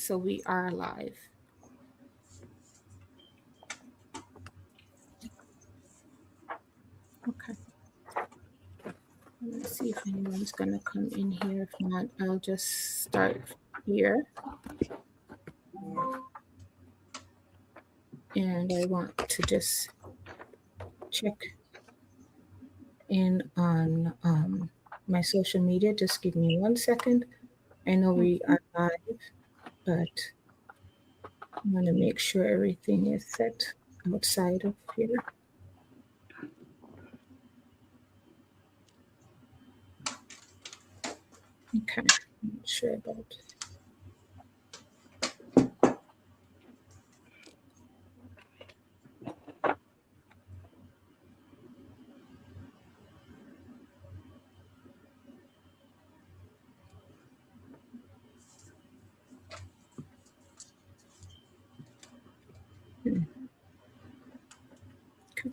so we are live. Okay. Let's see if anyone's going to come in here. If not, I'll just start here. And I want to just check in on my social media. Just give me 1 second. I know we are live, but I want to make sure everything is set outside of here. Okay, I'm not sure about Okay.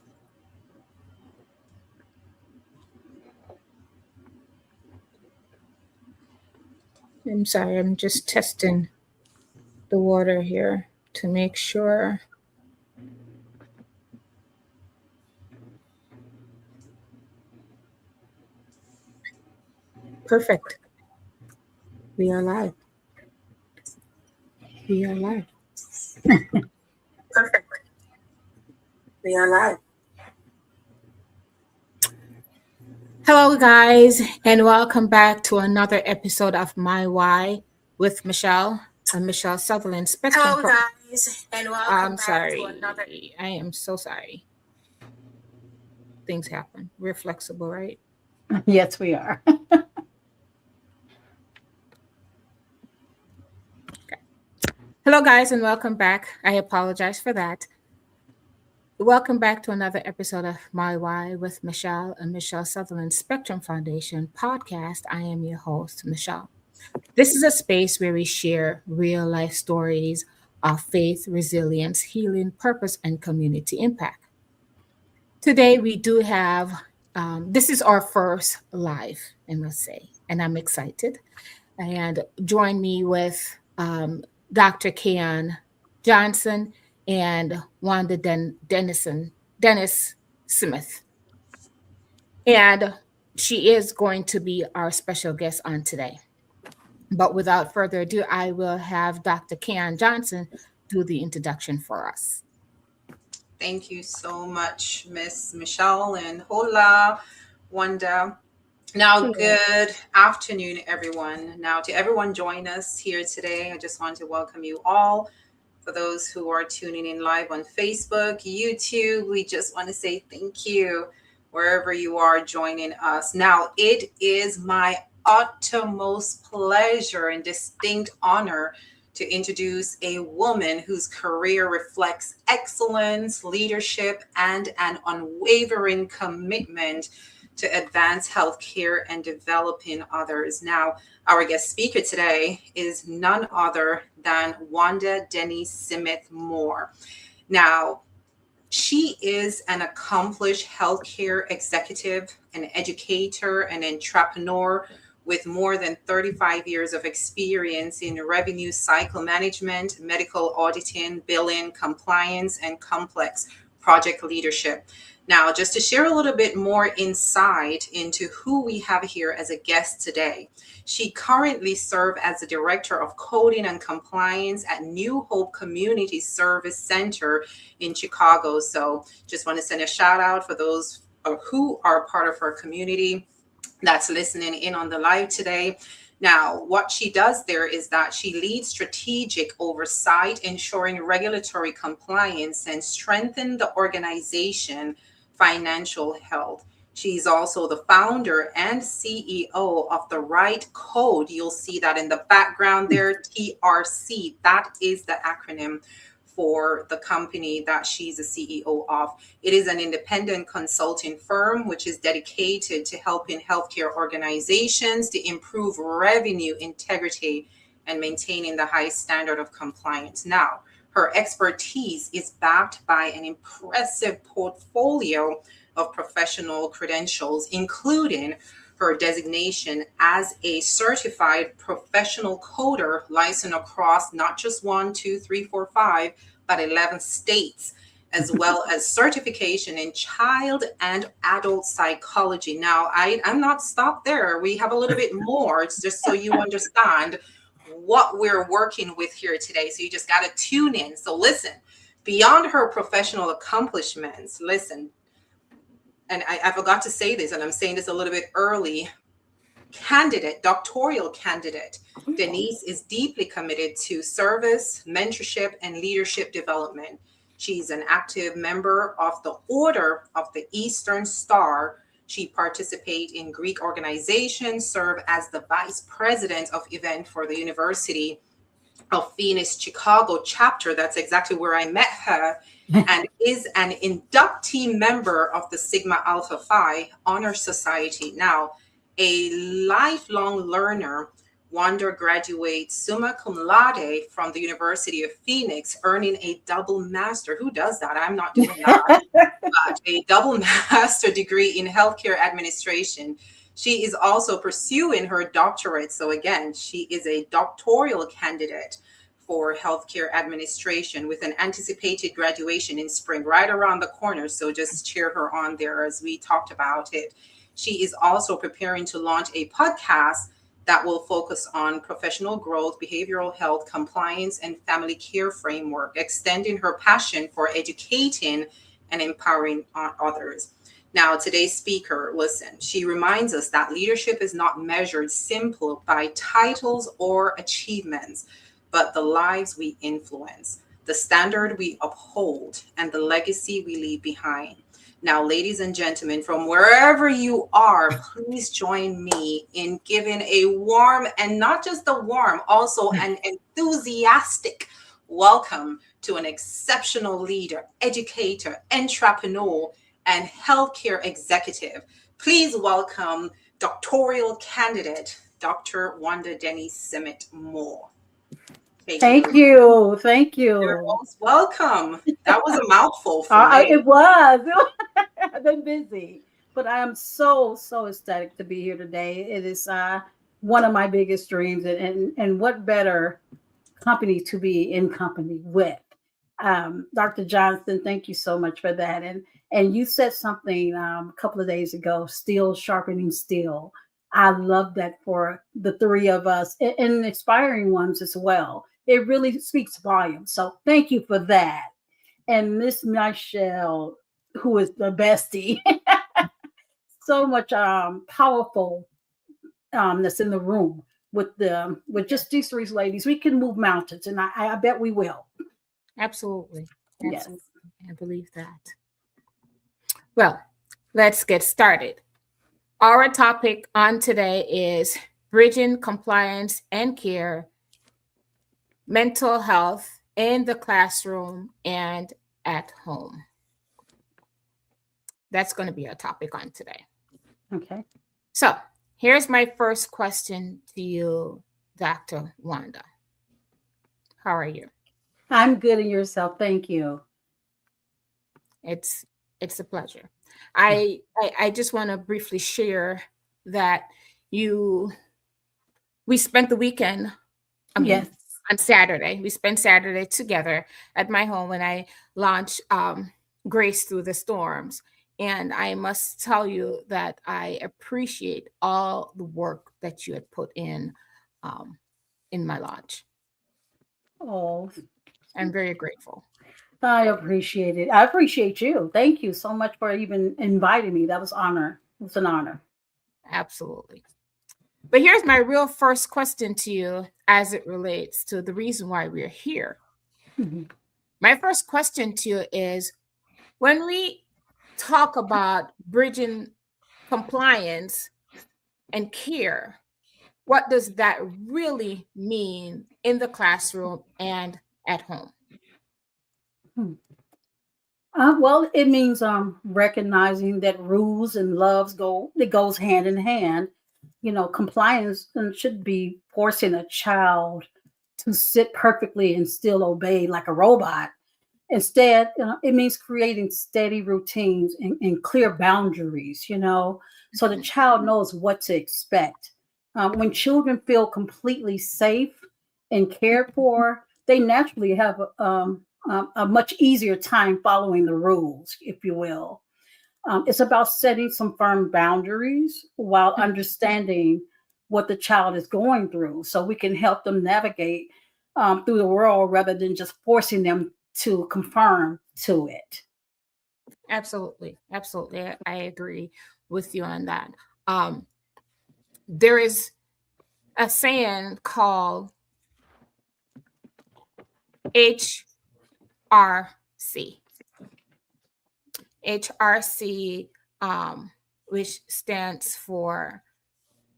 I'm sorry, I'm just testing the water here to make sure. Perfect. We are live. We are live. Perfect. We are live. Hello, guys, and welcome back to another episode of My Why with Michelle and Michelle Sutherland. Hello, guys, and welcome back to another. I am so sorry. Things happen. We're flexible, right? Yes, we are. Okay. Hello, guys, and welcome back. I apologize for that. Welcome back to another episode of My Why with Michelle and Michelle Sutherland Spectrum Foundation podcast. I am your host, Michelle. This is a space where we share real life stories of faith, resilience, healing, purpose, and community impact. Today, we do have, this is our first live, I must say, and I'm excited. And join me with Dr. Keon Johnson and Wanda Dennis Smith. And she is going to be our special guest on today. But without further ado, I will have Dr. Keon Johnson do the introduction for us. Thank you so much, Miss Michelle, and hola, Wanda. Now, good afternoon, everyone. Now, to everyone join us here today, I just want to welcome you all. For those who are tuning in live on Facebook, YouTube, we just want to say thank you wherever you are joining us. Now, it is my utmost pleasure and distinct honor to introduce a woman whose career reflects excellence, leadership, and an unwavering commitment to advance healthcare and developing others. Now, our guest speaker today is none other than Wanda Dennis Smith Moore. Now, she is an accomplished healthcare executive, an educator, an entrepreneur with more than 35 years of experience in revenue cycle management, medical auditing, billing, compliance, and complex project leadership. Now, just to share a little bit more insight into who we have here as a guest today, she currently serves as the Director of Coding and Compliance at New Hope Community Service Center in Chicago. So just want to send a shout out for those who are part of her community that's listening in on the live today. Now, what she does there is that she leads strategic oversight, ensuring regulatory compliance and strengthen the organization financial health. She's also the founder and CEO of the Right Code. You'll see that in the background there, TRC. That is the acronym for the company that she's a CEO of. It is an independent consulting firm which is dedicated to helping healthcare organizations to improve revenue integrity and maintaining the high standard of compliance. Now, her expertise is backed by an impressive portfolio of professional credentials, including Her designation as a certified professional coder licensed across not just one, two, three, four, five, but 11 states, as well as certification in child and adult psychology. Now, I'm not stopped there. We have a little bit more, it's just so you understand what we're working with here today. So you just got to tune in. So listen, beyond her professional accomplishments, listen, and I forgot to say this, and I'm saying this a little bit early, doctoral candidate, Denise is deeply committed to service, mentorship, and leadership development. She's an active member of the Order of the Eastern Star. She participates in Greek organizations, serve as the vice president of event for the University of Phoenix Chicago chapter. That's exactly where I met her. And is an inductee member of the Sigma Alpha Phi Honor Society. Now, a lifelong learner, Wanda graduates summa cum laude from the University of Phoenix, earning a double master. Who does that? I'm not doing that. But a double master degree in healthcare administration. She is also pursuing her doctorate. So again, she is a doctoral candidate for healthcare administration with an anticipated graduation in spring, right around the corner. So just cheer her on there as we talked about it. She is also preparing to launch a podcast that will focus on professional growth, behavioral health, compliance, and family care framework, extending her passion for educating and empowering others. Now, today's speaker, listen, she reminds us that leadership is not measured simply by titles or achievements, but the lives we influence, the standard we uphold, and the legacy we leave behind. Now, ladies and gentlemen, from wherever you are, please join me in giving a warm, and not just a warm, also an enthusiastic welcome to an exceptional leader, educator, entrepreneur, and healthcare executive. Please welcome doctoral candidate, Dr. Wanda Denny Simmet Moore. Thank you. Thank you. You're most welcome. That was a mouthful for me. It was. I've been busy, but I am so ecstatic to be here today. It is one of my biggest dreams, and what better company to be in company with. Dr. Johnson, thank you so much for that. And you said something a couple of days ago, steel sharpening steel. I love that for the three of us and inspiring ones as well. It really speaks volumes. So thank you for that. And Miss Michelle, who is the bestie, so much powerful that's in the room with just these three ladies. We can move mountains, and I bet we will. Absolutely. Yes. I believe that. Well, let's get started. Our topic on today is bridging compliance and care, mental health in the classroom and at home. That's going to be our topic on today. Okay. So here's my first question to you, Dr. Wanda. How are you? I'm good, and yourself. Thank you. It's a pleasure. I just want to briefly share that we spent the weekend, Yes. on Saturday. We spent Saturday together at my home when I launched Grace Through the Storms. And I must tell you that I appreciate all the work that you had put in my launch. Oh, I'm very grateful. I appreciate it. I appreciate you. Thank you so much for even inviting me. That was honor. It was an honor. Absolutely. But here's my real first question to you as it relates to the reason why we're here. Mm-hmm. My first question to you is, when we talk about bridging compliance and care, what does that really mean in the classroom and at home? Well, it means recognizing that rules and it goes hand in hand. You know, compliance should be forcing a child to sit perfectly and still obey like a robot. Instead, it means creating steady routines and clear boundaries, so the child knows what to expect. When children feel completely safe and cared for, they naturally have a much easier time following the rules, if you will. It's about setting some firm boundaries while understanding what the child is going through so we can help them navigate through the world rather than just forcing them to conform to it. Absolutely. Absolutely. I agree with you on that. There is a saying called HRC. HRC, which stands for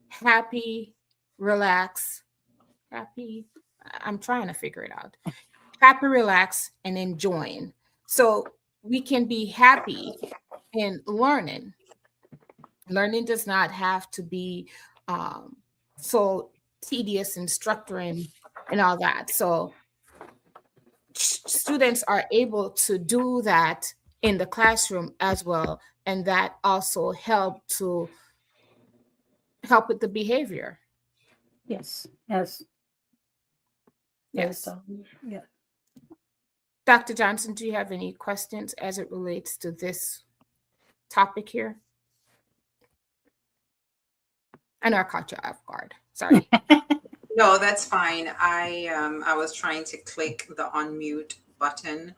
happy, relax, happy. I'm trying to figure it out. Happy, relax, and enjoying. So we can be happy in learning. Learning does not have to be so tedious and structuring and all that. So students are able to do that in the classroom as well, and that also help with the behavior. Yes. Yes. Yes. So, yeah. Dr. Johnson, do you have any questions as it relates to this topic here? I know I caught you off guard. Sorry. No, that's fine. I was trying to click the unmute button.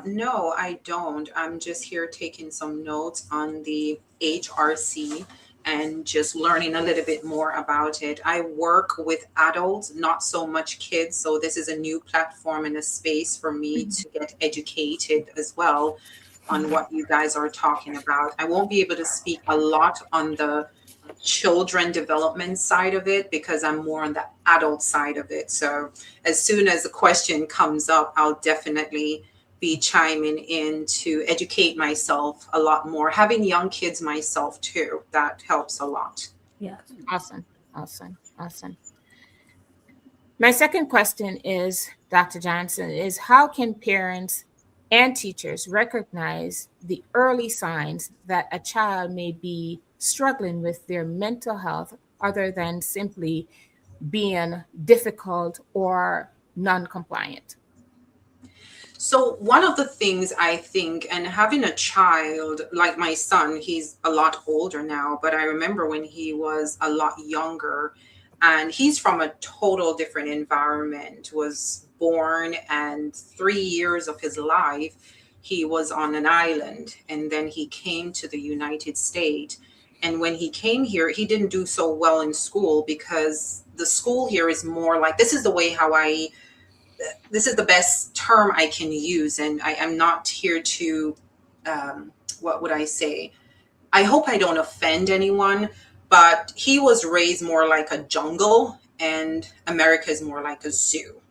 No, I don't. I'm just here taking some notes on the HRC and just learning a little bit more about it. I work with adults, not so much kids. So this is a new platform and a space for me to get educated as well on what you guys are talking about. I won't be able to speak a lot on the children development side of it because I'm more on the adult side of it. So as soon as a question comes up, I'll definitely be chiming in to educate myself a lot more. Having young kids myself too, that helps a lot. Yeah. Awesome. My second question is, Dr. Johnson, is how can parents and teachers recognize the early signs that a child may be struggling with their mental health other than simply being difficult or non-compliant? So one of the things I think, and having a child like my son, he's a lot older now, but I remember when he was a lot younger, and he's from a total different environment, was born, and 3 years of his life he was on an island, and then he came to the United States. And when he came here, he didn't do so well in school because the school here is more like, this is the way how this is the best term I can use. And I am not here to, what would I say? I hope I don't offend anyone, but he was raised more like a jungle and America is more like a zoo.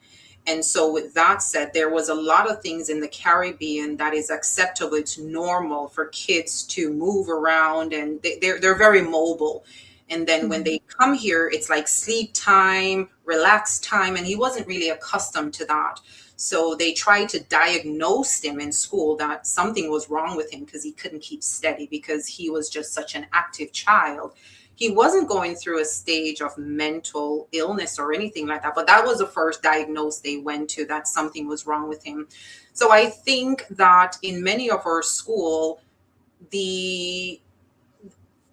And so with that said, there was a lot of things in the Caribbean that is acceptable. It's normal for kids to move around and they're very mobile. And then when they come here, it's like sleep time, relax time. And he wasn't really accustomed to that. So they tried to diagnose him in school that something was wrong with him because he couldn't keep steady because he was just such an active child. He wasn't going through a stage of mental illness or anything like that, but that was the first diagnosis they went to, that something was wrong with him. So I think that in many of our school,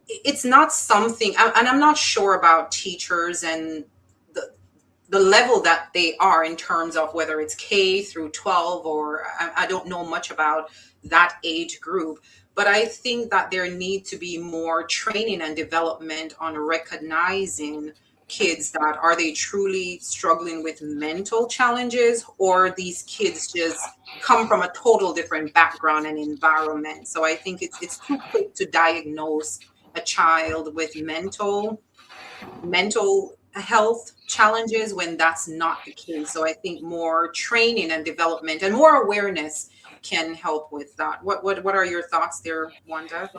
it's not something, and I'm not sure about teachers and the level that they are in terms of whether it's K through 12, or I don't know much about that age group. But I think that there need to be more training and development on recognizing kids that are they truly struggling with mental challenges, or these kids just come from a total different background and environment. So I think it's too quick to diagnose a child with mental health challenges when that's not the case. So I think more training and development and more awareness can help with that. What are your thoughts there, Wanda?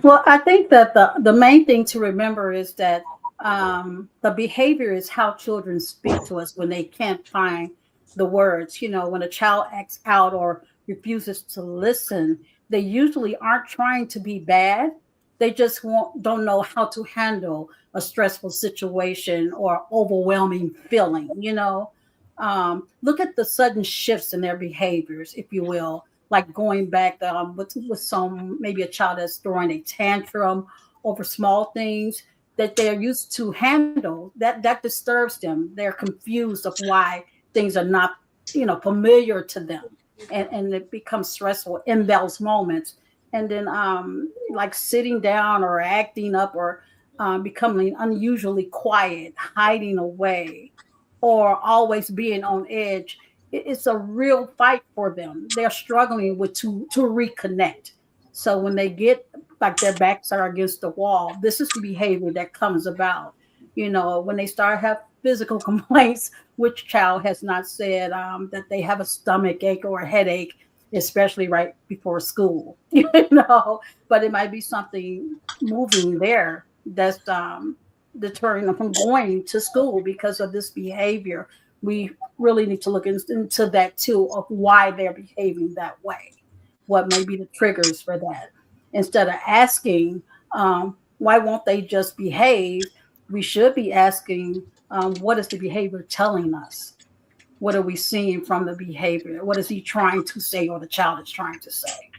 Well, I think that the main thing to remember is that the behavior is how children speak to us when they can't find the words. When a child acts out or refuses to listen, they usually aren't trying to be bad. They just don't know how to handle a stressful situation or overwhelming feeling, look at the sudden shifts in their behaviors, if you will, like going back with some, maybe a child that's throwing a tantrum over small things that they're used to handle, that disturbs them. They're confused of why things are not, familiar to them. And it becomes stressful in those moments. And then like sitting down or acting up or becoming unusually quiet, hiding away, or always being on edge, it's a real fight for them. They're struggling with to reconnect. So when they get like their backs are against the wall, this is the behavior that comes about. When they start have physical complaints, which child has not said that they have a stomach ache or a headache, especially right before school, but it might be something moving there that's deterring them from going to school because of this behavior. We really need to look into that too, of why they're behaving that way. What may be the triggers for that? Instead of asking, why won't they just behave? We should be asking, what is the behavior telling us? What are we seeing from the behavior? What is he trying to say, or the child is trying to say?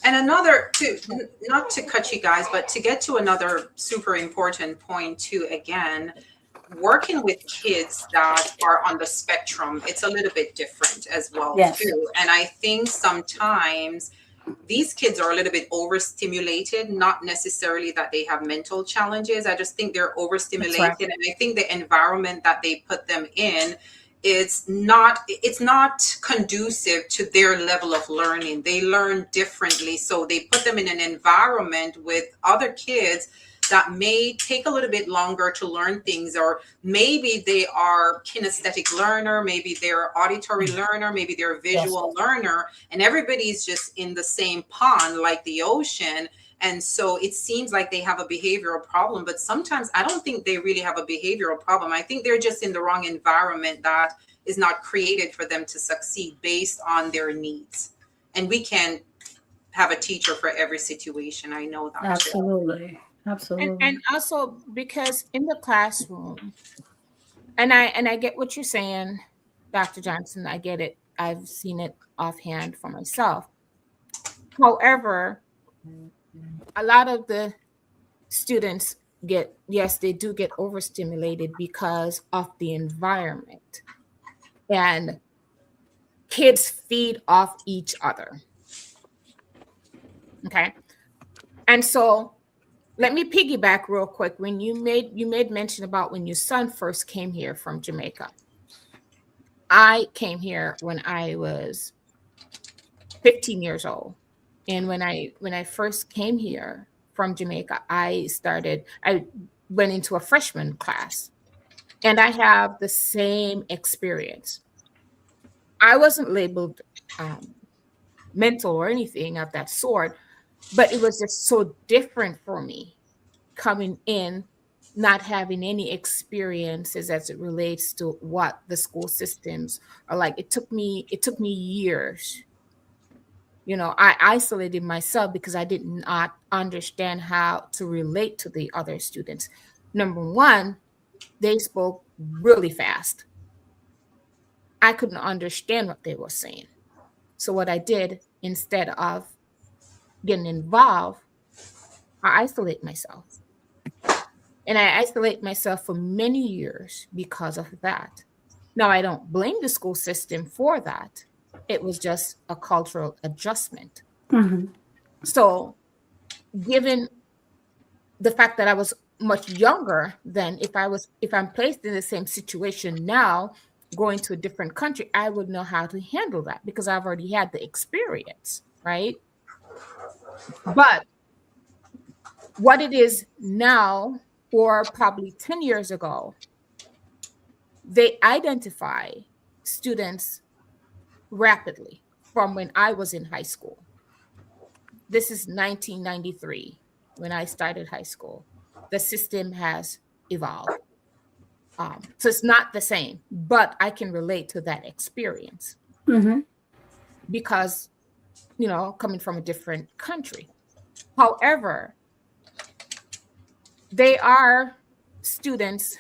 And not to cut you guys, but to get to another super important point too, again, working with kids that are on the spectrum, it's a little bit different as well, yes. too. And I think sometimes these kids are a little bit overstimulated, not necessarily that they have mental challenges. I just think they're overstimulated. Right. And I think the environment that they put them in, it's not conducive to their level of learning. They learn differently. So they put them in an environment with other kids that may take a little bit longer to learn things, or maybe they are kinesthetic learner, maybe they're auditory learner, maybe they're visual learner, and everybody's just in the same pond like the ocean. And so it seems like they have a behavioral problem, but sometimes I don't think they really have a behavioral problem. I think they're just in the wrong environment that is not created for them to succeed based on their needs. And we can't have a teacher for every situation. I know that. Absolutely. Too. Absolutely. And also because in the classroom, and I get what you're saying, Dr. Johnson, I get it. I've seen it offhand for myself. However, a lot of the students they do get overstimulated because of the environment. And kids feed off each other. Okay. And so let me piggyback real quick. When you made mention about when your son first came here from Jamaica. I came here when I was 15 years old. And when I first came here from Jamaica, I went into a freshman class, and I have the same experience. I wasn't labeled mental or anything of that sort, but it was just so different for me coming in, not having any experiences as it relates to what the school systems are like. It took me years. I isolated myself because I did not understand how to relate to the other students. Number one, they spoke really fast. I couldn't understand what they were saying. So what I did, instead of getting involved, I isolate myself. And I isolate myself for many years because of that. Now, I don't blame the school system for that. It was just a cultural adjustment. Mm-hmm. So given the fact that I was much younger than if I'm placed in the same situation now, going to a different country, I would know how to handle that because I've already had the experience, right? But what it is now, or probably 10 years ago, they identify students rapidly from when I was in high school. This is 1993 when I started high school. The system has evolved. So it's not the same, but I can relate to that experience. Mm-hmm. because, coming from a different country. However, they are students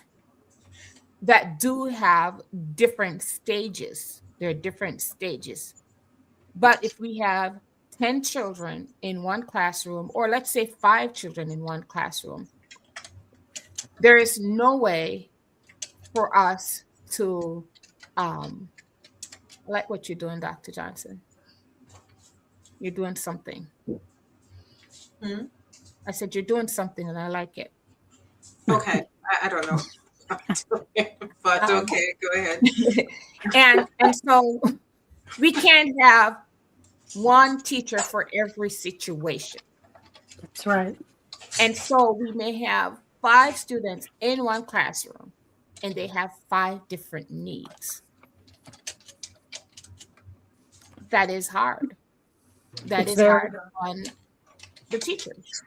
that do have different stages. There are different stages. But if we have 10 children in one classroom, or let's say 5 children in one classroom, there is no way for us to, I like what you're doing, Dr. Johnson. You're doing something. Hmm? I said, you're doing something and I like it. Okay. I don't know. But okay, go ahead. and so we can't have one teacher for every situation. That's right. And so we may have 5 students in one classroom and they have 5 different needs. That is hard. That is hard on the teachers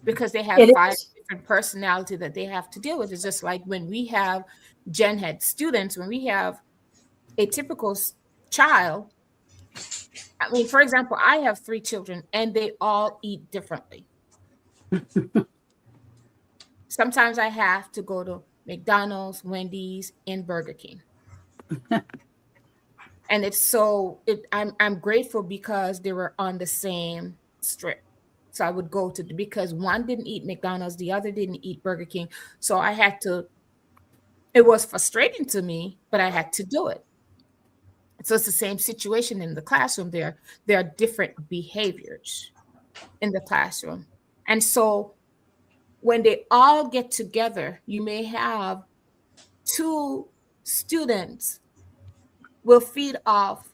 because they have 5 different personality that they have to deal with. It's just like when we have gen ed students, when we have a typical child. I mean, for example, I have 3 children and they all eat differently. Sometimes I have to go to McDonald's, Wendy's, and Burger King. And I'm grateful because they were on the same strip. So I would go to, because one didn't eat McDonald's, the other didn't eat Burger King. So it was frustrating to me, but I had to do it. So it's the same situation in the classroom. There are different behaviors in the classroom. And so when they all get together, you may have 2 students will feed off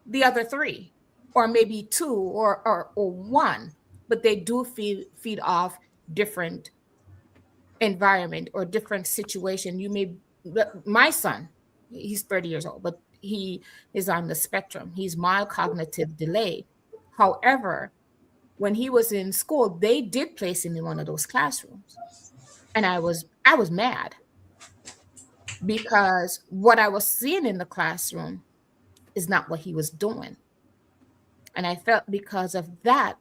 the other 3, or maybe 2 or 1, but they do feed off different environment or different situation. My son, he's 30 years old, but he is on the spectrum. He's mild cognitive delayed. However, when he was in school, they did place him in one of those classrooms. And I was mad because what I was seeing in the classroom is not what he was doing. And I felt because of that,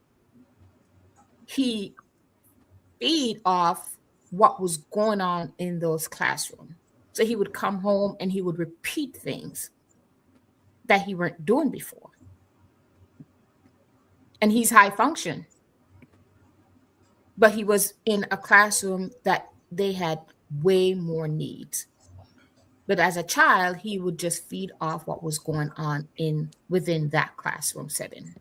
he feed off what was going on in those classrooms. So he would come home and he would repeat things that he weren't doing before. And he's high function. But he was in a classroom that they had way more needs. But as a child, he would just feed off what was going on within that classroom setting.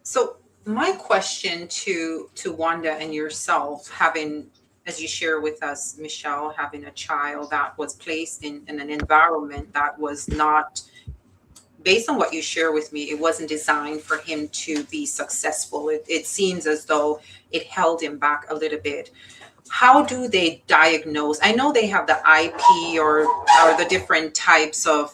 So my question to Wanda and yourself, having, as you share with us, Michelle, having a child that was placed in an environment that was not, based on what you share with me, it wasn't designed for him to be successful. It seems as though it held him back a little bit. How do they diagnose? I know they have the IP or the different types of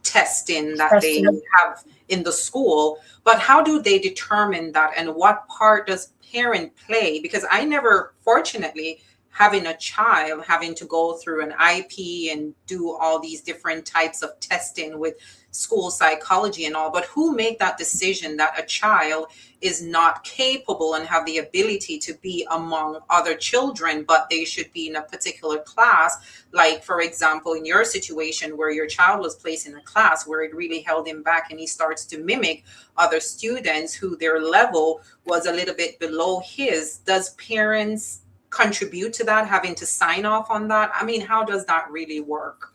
testing that they have in the school, but how do they determine that, and what part does parent play? Because I never, fortunately, having a child, having to go through an IP and do all these different types of testing with school psychology and all, but who made that decision that a child is not capable and have the ability to be among other children, but they should be in a particular class? Like, for example, in your situation where your child was placed in a class where it really held him back and he starts to mimic other students who their level was a little bit below his. Does parents contribute to that, having to sign off on that? I mean, how does that really work?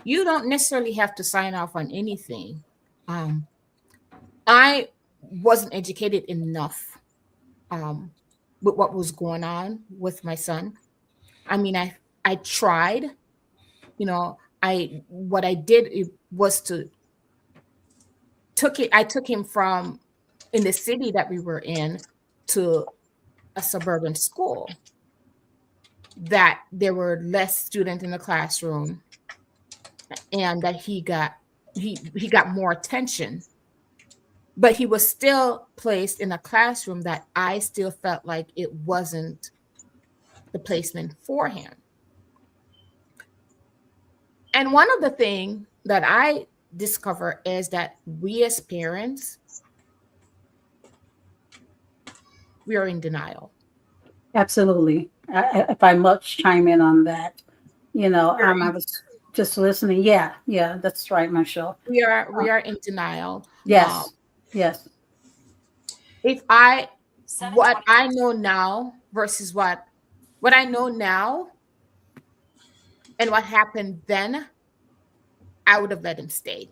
You don't necessarily have to sign off on anything. I wasn't educated enough with what was going on with my son. I mean, I tried, what I did was I took him from in the city that we were in to a suburban school that there were less students in the classroom, and that he got more attention, but he was still placed in a classroom that I still felt like it wasn't the placement for him. And one of the things that I discover is that we as parents, we are in denial. Absolutely. If I must chime in on that, I was just listening. Yeah, yeah, that's right, Michelle. We are in denial. Um, Yes, yes. if I what I know now versus what I know now and what happened then, I would have let him stay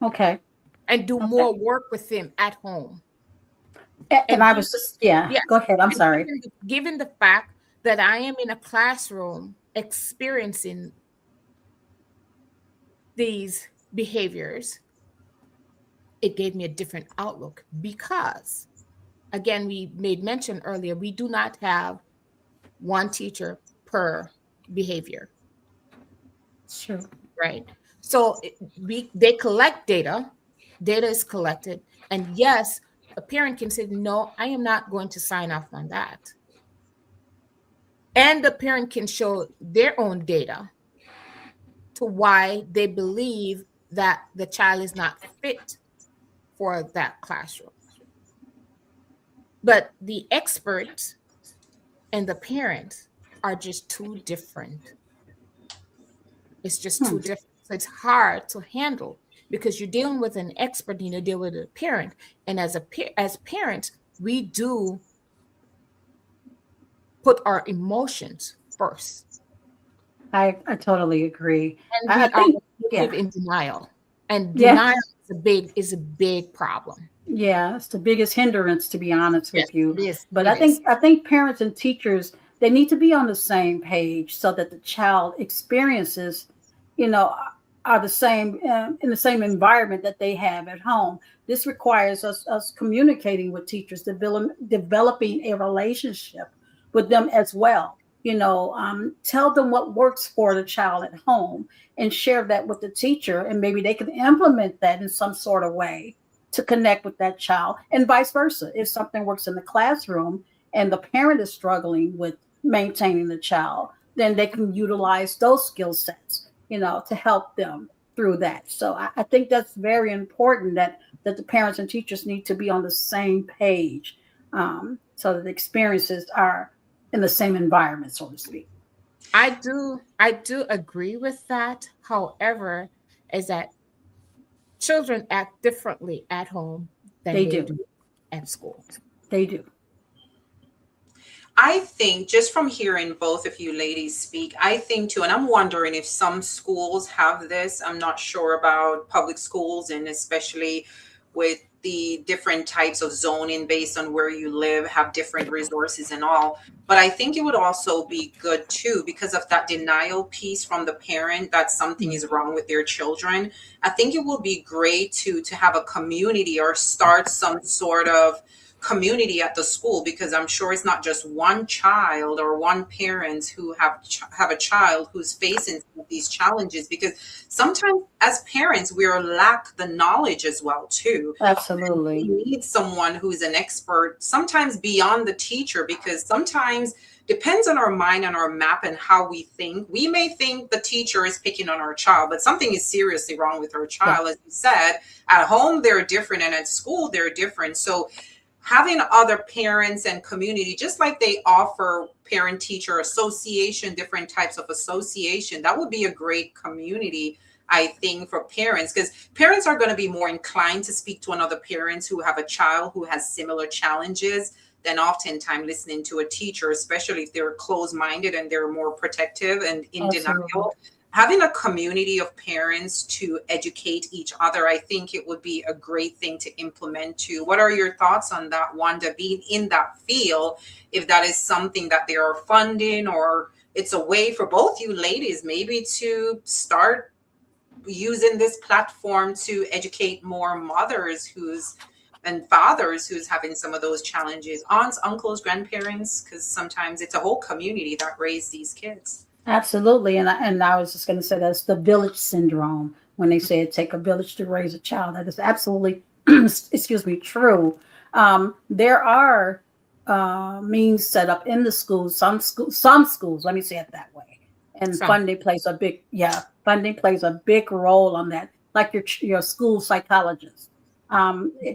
Okay, and do okay. more work with him at home. And And I he, was just, yeah, yes, go ahead. I'm and sorry. given the fact that I am in a classroom experiencing these behaviors, it gave me a different outlook because, again, we made mention earlier, we do not have one teacher per behavior, Sure. right? So they collect data, data is collected, and yes, a parent can say, no, I am not going to sign off on that. And the parent can show their own data to why they believe that the child is not fit for that classroom. But the expert and the parent are just too different. It's just Hmm. too different. So it's hard to handle because you're dealing with an expert and you deal with a parent. And as parents, we do put our emotions first, I totally agree. and I we are think, live yeah, in denial. And denial yes, is a big problem. yeah, it's the biggest hindrance, to be honest Yes, with you. it is. But It is. I think parents and teachers, they need to be on the same page so that the child experiences, you know, are the same in the same environment that they have at home. This requires us communicating with teachers, developing a relationship with them as well. Tell them what works for the child at home and share that with the teacher, and maybe they can implement that in some sort of way to connect with that child, and vice versa. If something works in the classroom and the parent is struggling with maintaining the child, then they can utilize those skill sets, to help them through that. So I think that's very important that the parents and teachers need to be on the same page, so that the experiences are in the same environment, so to speak. I do agree with that. However, is that children act differently at home than They they do. do at school. They do. I think just from hearing both of you ladies speak, I think too, and I'm wondering if some schools have this. I'm not sure about public schools, and especially with the different types of zoning based on where you live, have different resources and all. But I think it would also be good too, because of that denial piece from the parent that something is wrong with their children. I think it would be great to have a community or start some sort of community at the school, because I'm sure it's not just one child or one parent who have a child who's facing these challenges, because sometimes as parents we are lack the knowledge as well too. We Absolutely. need someone who's an expert, sometimes beyond the teacher, because sometimes depends on our mind and our map and how we think. We may think the teacher is picking on our child, but something is seriously wrong with our Yeah. child. As you said, at home they're different and at school they're different. So having other parents and community, just like they offer parent teacher association, different types of association, that would be a great community, I think, for parents, because parents are going to be more inclined to speak to another parents who have a child who has similar challenges than oftentimes listening to a teacher, especially if they're closed-minded and they're more protective and in Absolutely. denial. Having a community of parents to educate each other, I think it would be a great thing to implement too. What are your thoughts on that, Wanda, being in that field, if that is something that they are funding, or it's a way for both you ladies maybe to start using this platform to educate more mothers and fathers who's having some of those challenges, aunts, uncles, grandparents, because sometimes it's a whole community that raise these kids. Absolutely. And I was just going to say that's the village syndrome when they say it take a village to raise a child. That is absolutely, excuse me, true. There are means set up in the schools, some schools, let me say it that way. And Some. funding plays a big role on that. Like your school psychologist,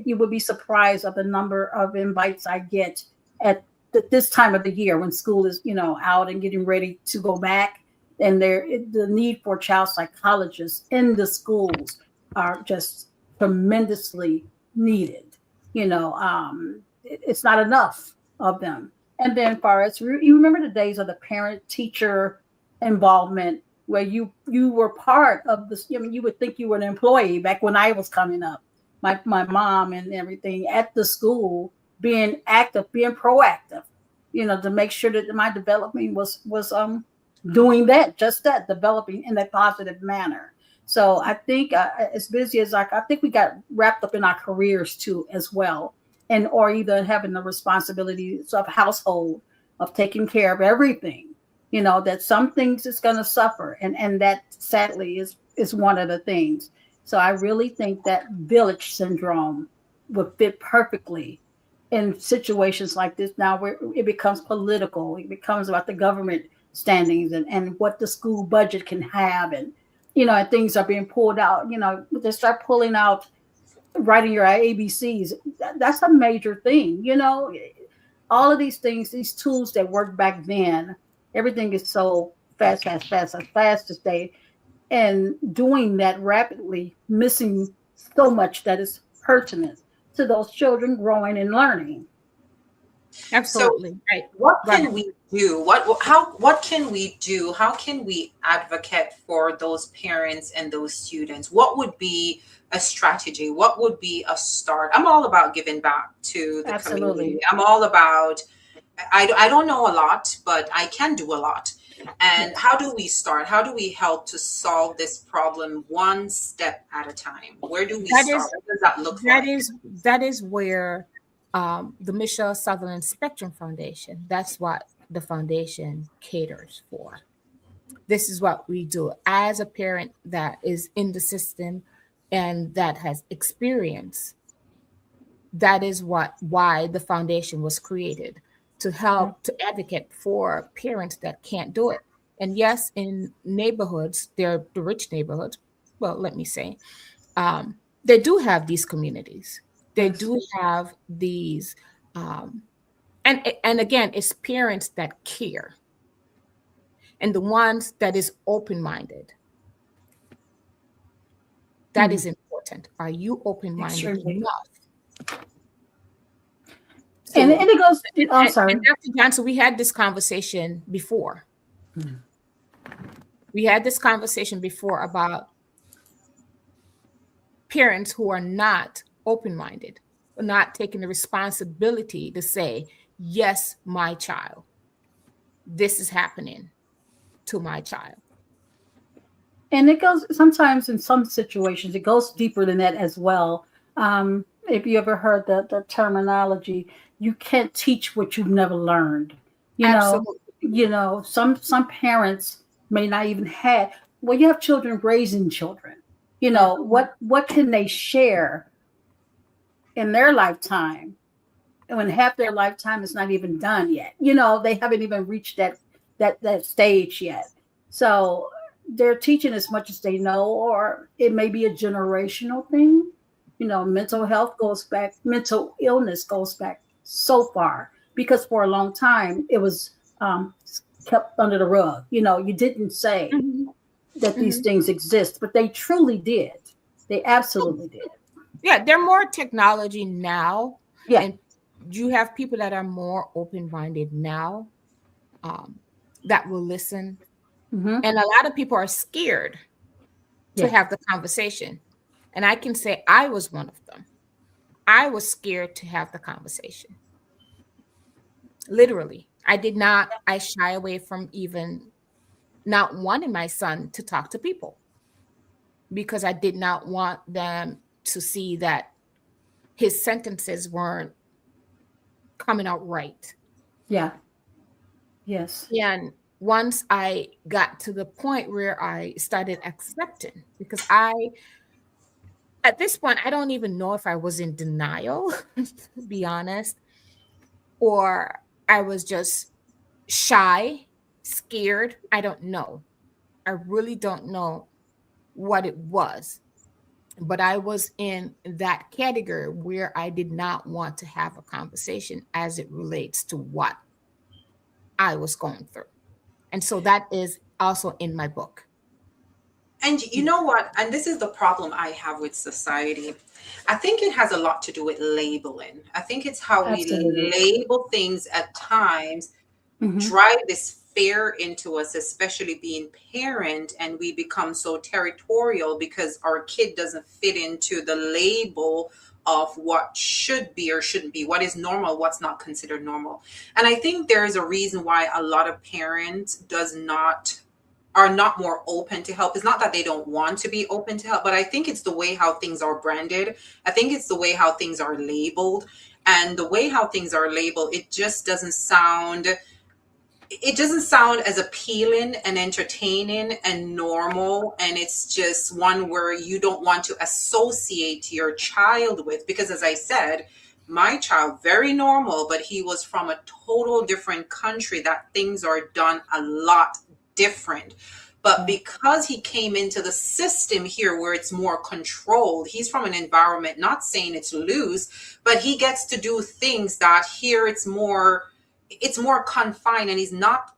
you would be surprised of the number of invites I get at this time of the year when school is out and getting ready to go back, and the need for child psychologists in the schools are just tremendously needed. It's not enough of them. And then, far as you remember the days of the parent teacher involvement, where you were part of this. I mean, you would think you were an employee back when I was coming up. My mom and everything at the school, being active, being proactive, to make sure that my development was doing that, just that, developing in a positive manner. So I think as busy as I think we got wrapped up in our careers too as well, and or either having the responsibilities of household, of taking care of everything. That some things is going to suffer, and that sadly is one of the things. So I really think that village syndrome would fit perfectly in situations like this now, where it becomes political. It becomes about the government standings and what the school budget can have, and and things are being pulled out. They start pulling out writing your ABCs. That's a major thing. All of these things, these tools that worked back then, everything is so fast today. And doing that rapidly, missing so much that is pertinent to those children growing and learning. Absolutely. So right. what can we do? What can we do? How can we advocate for those parents and those students? What would be a strategy? What would be a start? I'm all about giving back to the community. I'm all about, I don't know a lot, but I can do a lot. And how do we start? How do we help to solve this problem one step at a time? Where do we start? What does that look like? That is where the Michelle Sutherland Spectrum Foundation, that's what the foundation caters for. This is what we do as a parent that is in the system and that has experience. That is why the foundation was created, to help to advocate for parents that can't do it. And yes, in neighborhoods, they're the rich neighborhoods. Well, let me say, they do have these communities. They do have these, and again, it's parents that care, and the ones that is open-minded. That is important. Are you open-minded enough? And it goes. I'm sorry, and Dr. Johnson. We had this conversation before. We had this conversation before about parents who are not open-minded, not taking the responsibility to say, yes, my child, this is happening to my child. And it goes, sometimes in some situations, it goes deeper than that as well. If you ever heard the terminology, you can't teach what you've never learned. Some parents may not even have, well, you have children raising children. What can they share in their lifetime when half their lifetime is not even done yet? They haven't even reached that stage yet. So they're teaching as much as they know, or it may be a generational thing. Mental illness goes back so far, because for a long time it was kept under the rug. You didn't say that these things exist, but they truly did. They absolutely did. Yeah, they're more technology now. Yeah. And you have people that are more open-minded now, that will listen. And a lot of people are scared to have the conversation. And I can say I was one of them. I was scared to have the conversation. Literally. I shy away from even not wanting my son to talk to people, because I did not want them to see that his sentences weren't coming out right. Yeah. Yes. And once I got to the point where I started accepting, because at this point, I don't even know if I was in denial, to be honest, or I was just shy, scared. I don't know. I really don't know what it was, but I was in that category where I did not want to have a conversation as it relates to what I was going through. And so that is also in my book. And you know what? And this is the problem I have with society. I think it has a lot to do with labeling. I think it's how we Absolutely. label things at times drive this fear into us, especially being parent, and we become so territorial because our kid doesn't fit into the label of what should be or shouldn't be, what is normal, what's not considered normal. And I think there is a reason why a lot of parents are not more open to help. It's not that they don't want to be open to help, but I think it's the way how things are branded. I think it's the way how things are labeled. And the way how things are labeled, it doesn't sound as appealing and entertaining and normal. And it's just one where you don't want to associate your child with, because as I said, my child, very normal, but he was from a total different country that things are done a lot different. But because he came into the system here where it's more controlled, he's from an environment, not saying it's loose, but he gets to do things that here it's more confined, and he's not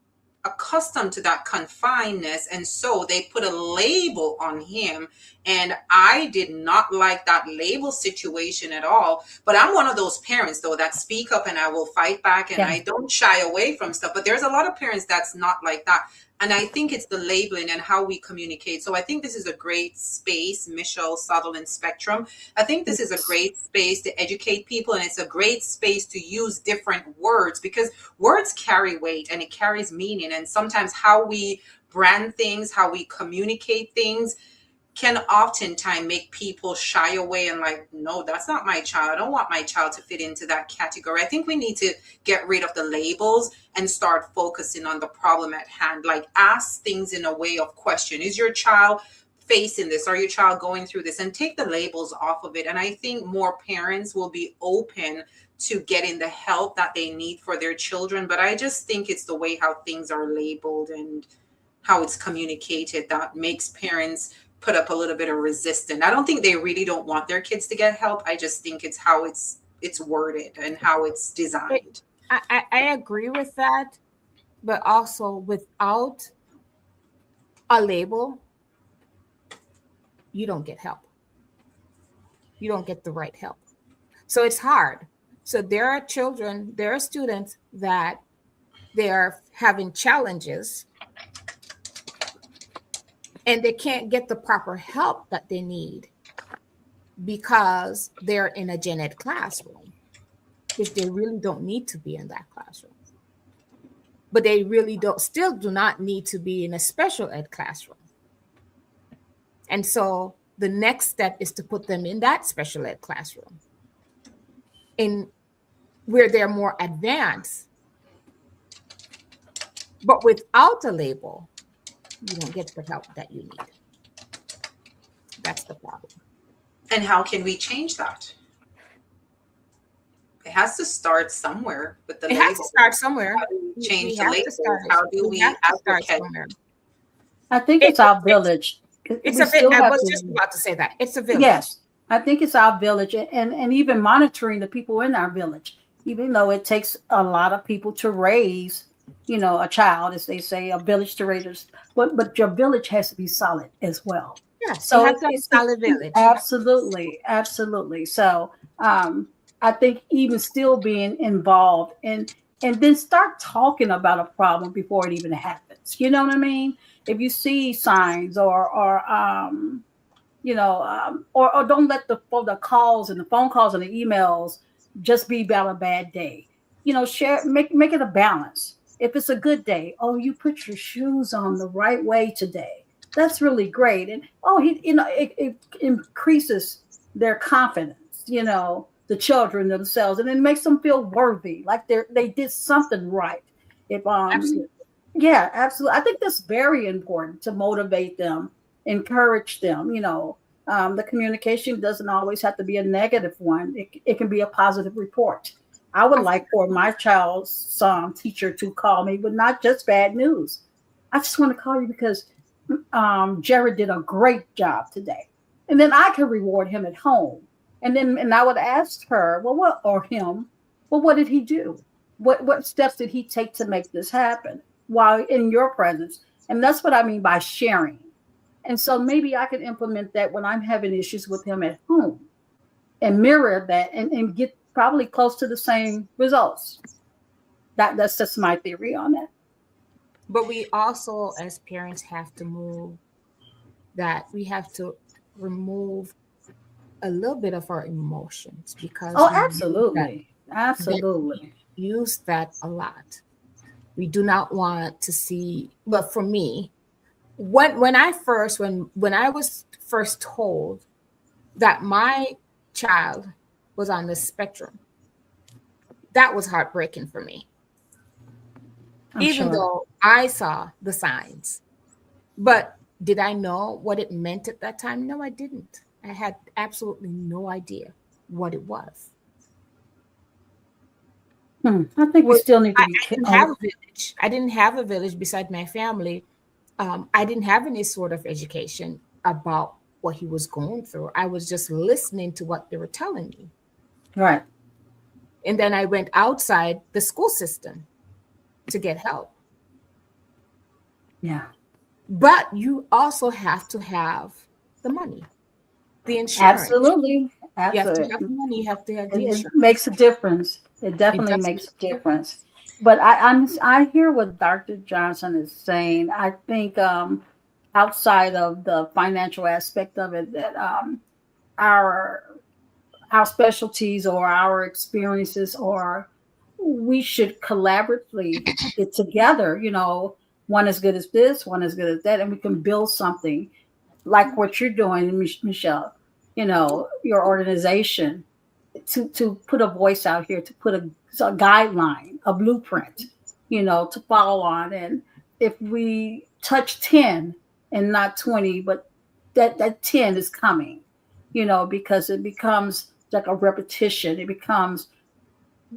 accustomed to that confinedness. And so they put a label on him. And I did not like that label situation at all. But I'm one of those parents, though, that speak up and I will fight back, and I don't shy away from stuff. But there's a lot of parents that's not like that. And I think it's the labeling and how we communicate. So I think this is a great space, Michelle Sutherland Spectrum. I think this is a great space to educate people, and it's a great space to use different words, because words carry weight and it carries meaning. And sometimes how we brand things, how we communicate things can oftentimes make people shy away and like, no, that's not my child. I don't want my child to fit into that category. I think we need to get rid of the labels and start focusing on the problem at hand. Like, ask things in a way of question. Is your child facing this? Are your child going through this? And take the labels off of it. And I think more parents will be open to getting the help that they need for their children. But I just think it's the way how things are labeled and how it's communicated that makes parents put up a little bit of resistance. I don't think they really don't want their kids to get help. I just think it's how it's worded and how it's designed. I agree with that, but also without a label, you don't get help. You don't get the right help. So it's hard. So there are students that they're having challenges and they can't get the proper help that they need because they're in a gen ed classroom, which they really don't need to be in that classroom. But they really still do not need to be in a special ed classroom. And so the next step is to put them in that special ed classroom where they're more advanced. But without a label, you don't get the help that you need. That's the problem. And how can we change that? It has to start somewhere with the label. It has to start somewhere. How do we change the labels? How do we advocate? I think it's our village. It's a village. I was just about to say that. It's a village. Yes, I think it's our village, and even monitoring the people in our village, even though it takes a lot of people to raise, a child, as they say, a village to raise us. But your village has to be solid as well. Yeah, so it's a solid village. Absolutely, absolutely. So I think even still being involved and then start talking about a problem before it even happens. You know what I mean? If you see signs or don't let the calls and the phone calls and the emails just be about a bad day. Share, make it a balance. If it's a good day, you put your shoes on the right way today. That's really great. And it increases their confidence, the children themselves, and it makes them feel worthy, like they did something right. Absolutely. Yeah, absolutely. I think that's very important to motivate them, encourage them. The communication doesn't always have to be a negative one. It can be a positive report. I would like for my child's teacher to call me with not just bad news. I just want to call you because Jared did a great job today. And then I could reward him at home. And I would ask her, well, what did he do? What steps did he take to make this happen while in your presence? And that's what I mean by sharing. And so maybe I could implement that when I'm having issues with him at home and mirror that and get probably close to the same results. That's just my theory on that. But we also, as parents, have to we have to remove a little bit of our emotions because absolutely. We use that a lot. We do not want to see, but for me, when I was first told that my child was on the spectrum, that was heartbreaking for me. Even though I saw the signs. But did I know what it meant at that time? No, I didn't. I had absolutely no idea what it was. I think we still need to be. I didn't have a village. I didn't have a village beside my family. I didn't have any sort of education about what he was going through. I was just listening to what they were telling me. Right. And then I went outside the school system to get help. Yeah. But you also have to have the money, the insurance. Absolutely. You have to have the money. You have to have the insurance. It makes a difference. It definitely makes a difference. But I hear what Dr. Johnson is saying. I think outside of the financial aspect of it, that our specialties or our experiences, or we should collaboratively get together. You know, one as good as this, one as good as that, and we can build something like what you're doing, Michelle. You know, your organization, to put a voice out here, to put a guideline, a blueprint, you know, to follow on. And if we touch 10 and not 20, but that 10 is coming, you know, because it becomes like a repetition. It becomes,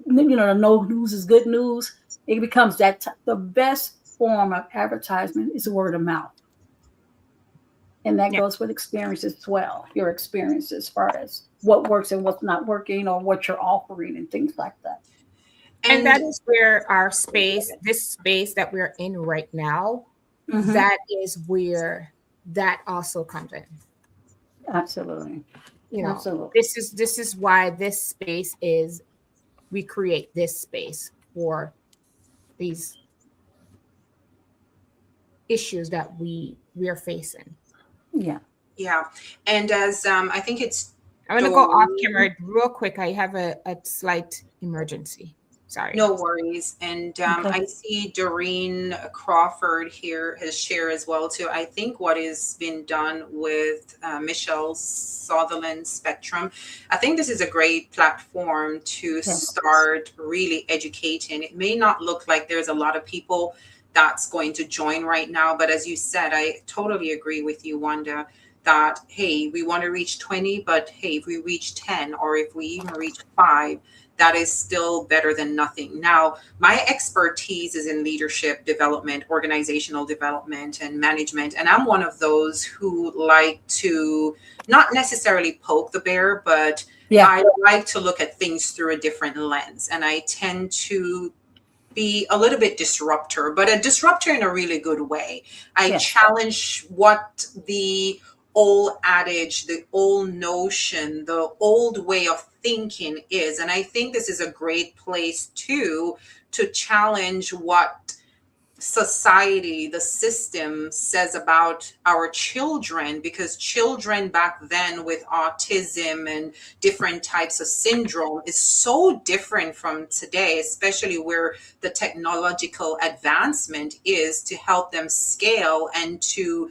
you know, no news is good news. It becomes the best form of advertisement is word of mouth. And that goes with experiences as well. Your experience as far as what works and what's not working, or what you're offering and things like that. And that is where this space that we're in right now, that is where that also comes in. Absolutely. You know, absolutely. This is why this space we create this space for these issues that we are facing. Yeah. And as I think it's, I'm going to go off camera real quick. I have a slight emergency. Sorry. No worries. And I see Doreen Crawford here has shared as well too. I think what has been done with Michelle Sutherland Spectrum, I think this is a great platform to start really educating. It may not look like there's a lot of people that's going to join right now, but as you said, I totally agree with you, Wanda, that, hey, we want to reach 20, but hey, if we reach 10, or if we even reach 5, that is still better than nothing. Now, my expertise is in leadership development, organizational development, and management. And I'm one of those who like to not necessarily poke the bear, but I like to look at things through a different lens. And I tend to be a little bit disruptor, but a disruptor in a really good way. I challenge what the old adage, the old notion, the old way of thinking is. And I think this is a great place to challenge what society, the system says about our children, because children back then with autism and different types of syndrome is so different from today, especially where the technological advancement is to help them scale and to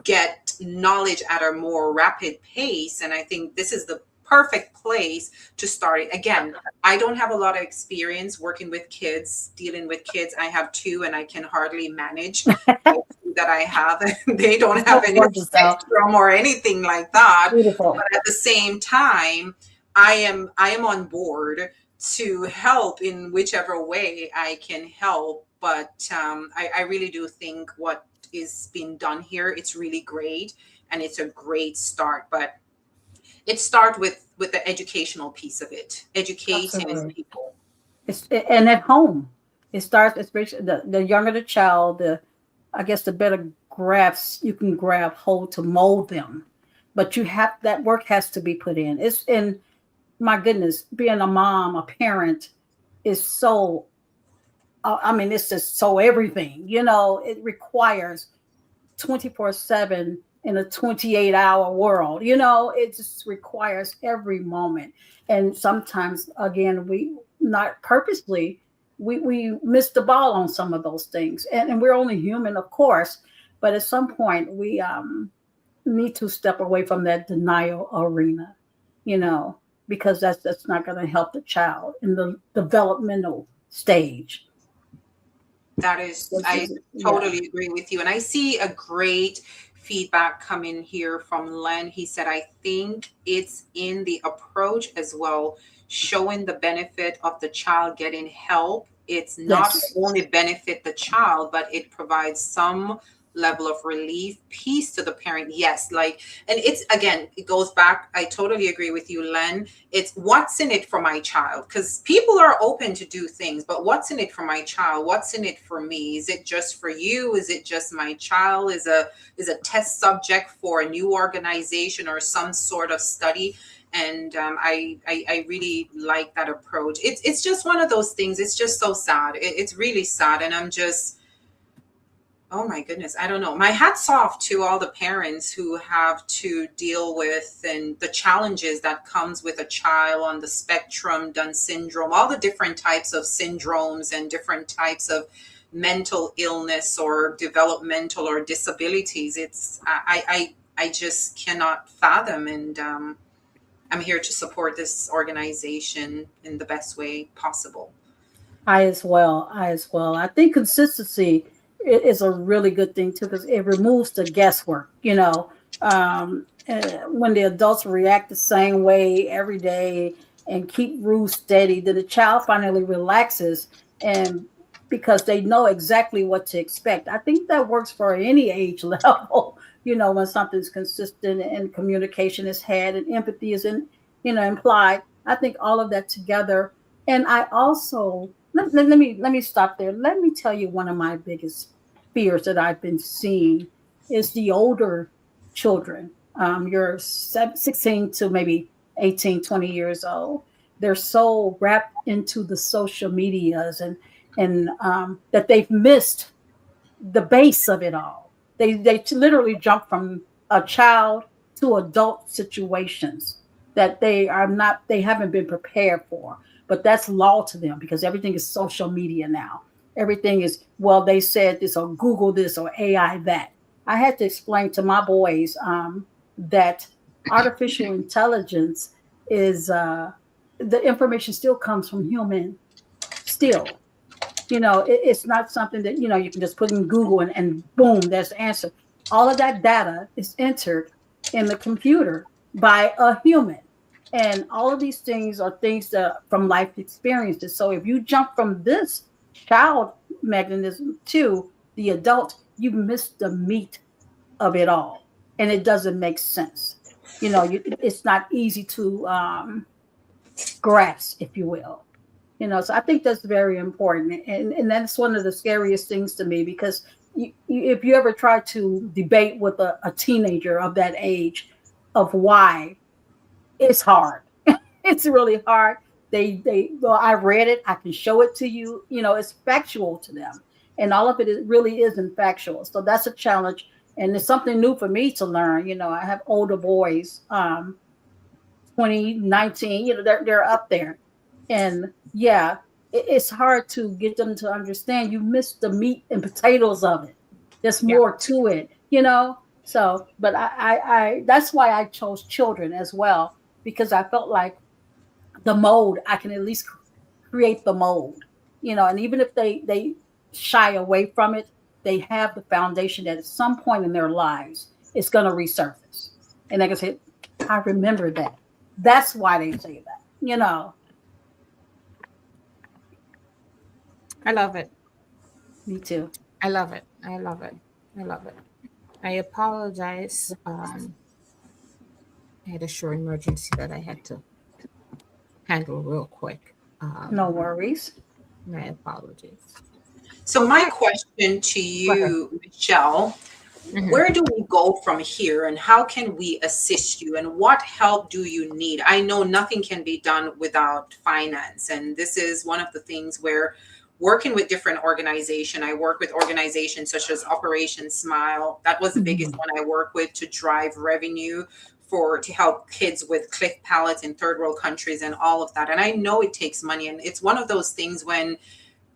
get knowledge at a more rapid pace. And I think this is the perfect place to start it. Again, I don't have a lot of experience working with kids, dealing with kids. I have 2 and I can hardly manage that I have. They don't have any spectrum or anything like that. Beautiful. But at the same time, I am on board to help in whichever way I can help but I really do think what is being done here, it's really great, and it's a great start. But it starts with the educational piece of it, educating Absolutely. people. And at home, it starts, especially the younger the child, I guess the better grasp you can grab hold to mold them. But that work has to be put in. It's in my goodness, being a mom, a parent is so. I mean, it's just so everything. It requires 24/7 in a 28-hour world. It just requires every moment. And sometimes, again, we not purposely, we miss the ball on some of those things. And we're only human, of course, but at some point we need to step away from that denial arena, you know, because that's not going to help the child in the developmental stage. That is, I Yeah. totally agree with you. And I see a great feedback coming here from Len. He said, I think it's in the approach as well, showing the benefit of the child getting help. It's not Yes. only benefit the child, but it provides some level of relief, peace to the parent. Yes, like, and it's again, it goes back. I totally agree with you, Len. It's what's in it for my child, because people are open to do things, but what's in it for my child? What's in it for me? Is it just for you? Is it just my child is a test subject for a new organization or some sort of study? And I really like that approach. It's just one of those things. It's just so sad. It's really sad, and I'm just, oh my goodness, I don't know. My hat's off to all the parents who have to deal with and the challenges that comes with a child on the spectrum, Down syndrome, all the different types of syndromes and different types of mental illness or developmental or disabilities. It's I just cannot fathom, and I'm here to support this organization in the best way possible. I as well. I as well. I think consistency is a really good thing too because it removes the guesswork. When the adults react the same way every day and keep rules steady, then the child finally relaxes and because they know exactly what to expect. I think that works for any age level. When something's consistent and communication is had and empathy is implied. I think all of that together. And I also let me stop there. Let me tell you one of my biggest fears that I've been seeing is the older children. You're 16 to maybe 18, 20 years old. They're so wrapped into the social medias and that they've missed the base of it all. They literally jump from a child to adult situations that they haven't been prepared for. But that's law to them because everything is social media now. Everything is, well, they said this or Google this or AI that. I had to explain to my boys that artificial intelligence is the information still comes from human still. It's not something that you can just put in Google and boom, there's the answer. All of that data is entered in the computer by a human, and all of these things are things that from life experiences. So if you jump from this child mechanism to the adult, you miss the meat of it all, and it doesn't make sense. It's not easy to grasp, if you will. So I think that's very important, and that's one of the scariest things to me because if you ever try to debate with a teenager of that age of why, it's hard. It's really hard. Well, I read it, I can show it to you. It's factual to them, and all of it really isn't factual. So that's a challenge, and it's something new for me to learn. I have older boys, 20, 19. They're up there. And yeah, it's hard to get them to understand you miss the meat and potatoes of it. There's Yeah. more to it. So, but I that's why I chose children as well, because I felt like the mold, I can at least create the mold. And even if they shy away from it, they have the foundation that at some point in their lives it's going to resurface. And like I said, I remember that. That's why they say that. I love it. Me too. I love it. I love it. I love it. I apologize. I had a short emergency that I had to handle real quick. No worries. My apologies. So my question to Go ahead. you, Michelle, Mhm. where do we go from here and how can we assist you and what help do you need? I know nothing can be done without finance, and this is one of the things where working with different organizations, I work with organizations such as Operation Smile. That was the biggest Mhm. one I work with to drive revenue for to help kids with cleft palates in third world countries and all of that. And I know it takes money, and it's one of those things when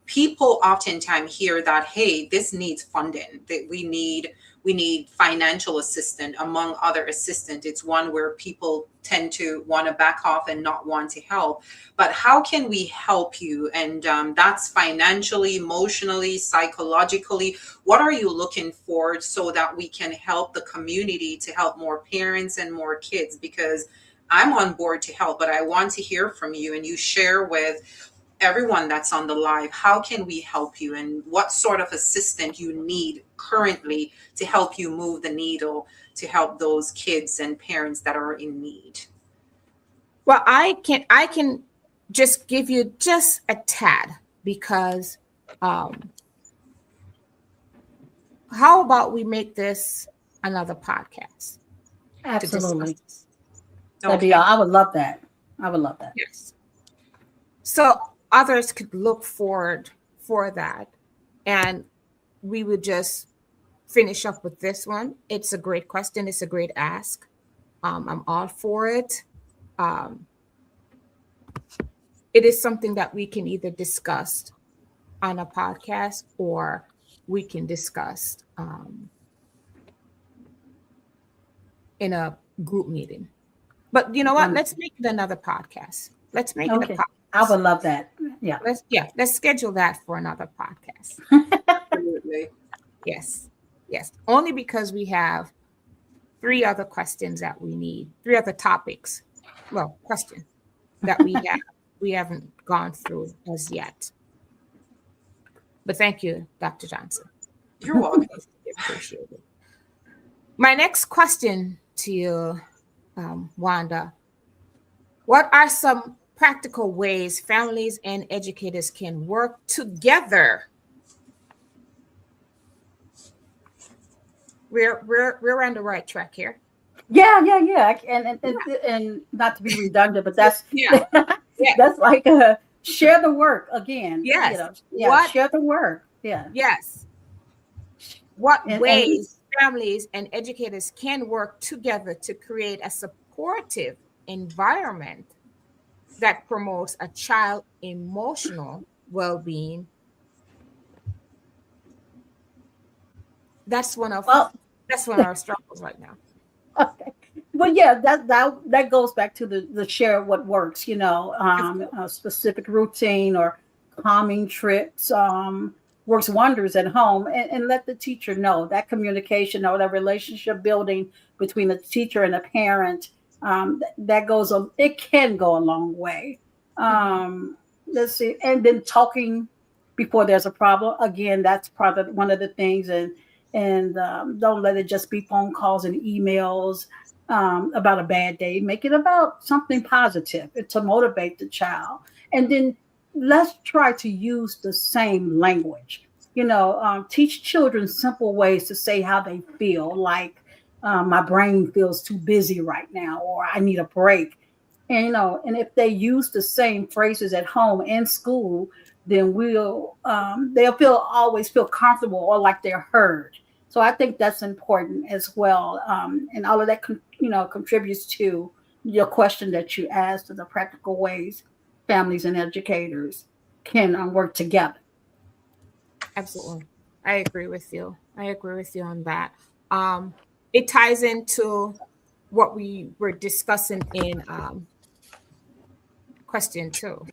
people oftentimes hear that, hey, this needs funding, that we need financial assistance among other assistance. It's one where people tend to want to back off and not want to help. But how can we help you? And that's financially, emotionally, psychologically. What are you looking for so that we can help the community to help more parents and more kids? Because I'm on board to help, but I want to hear from you and you share with everyone that's on the live, how can we help you and what sort of assistance you need currently to help you move the needle to help those kids and parents that are in need? Well, I can just give you just a tad because how about we make this another podcast to discuss Absolutely. this? That'd be. Okay. I would love that. I would love that. Yes. So others could look forward for that, and we would just finish up with this one. It's a great question. It's a great ask. I'm all for it. Um, it is something that we can either discuss on a podcast or we can discuss in a group meeting. But you know what? Let's make it another podcast. Let's make it a Okay. I podcast. would love that. Yeah. Let's schedule that for another podcast. Absolutely. Yes. Yes. Only because we have three other questions that we need, three other topics. Well, question that we haven't gone through as yet. But thank you, Dr. Johnson. You're welcome. Appreciate it. My next question to you, Wanda, what are some practical ways families and educators can work together? We're on the right track here. Yeah. And not to be redundant, but that's Yeah. Yeah. that's like share the work again. Yes. Yeah. What? Share the work. Yeah. Yes. What And ways families and educators can work together to create a supportive environment that promotes a child emotional well-being? That's one of well, our struggles right now. okay. Well, yeah, that goes back to the share what works. A specific routine or calming trips works wonders at home, and let the teacher know that communication or that relationship building between the teacher and the parent that goes on. It can go a long way. Let's see, and then talking before there's a problem. Again, that's part of one of the things, and don't let it just be phone calls and emails about a bad day. Make it about something positive to motivate the child. And then let's try to use the same language. Teach children simple ways to say how they feel, like my brain feels too busy right now, or I need a break. And if they use the same phrases at home and school, then they'll always feel comfortable or like they're heard. So I think that's important as well, and all of that contributes to your question that you asked of the practical ways families and educators can work together. Absolutely. I agree with you. I agree with you on that. It ties into what we were discussing in question 2.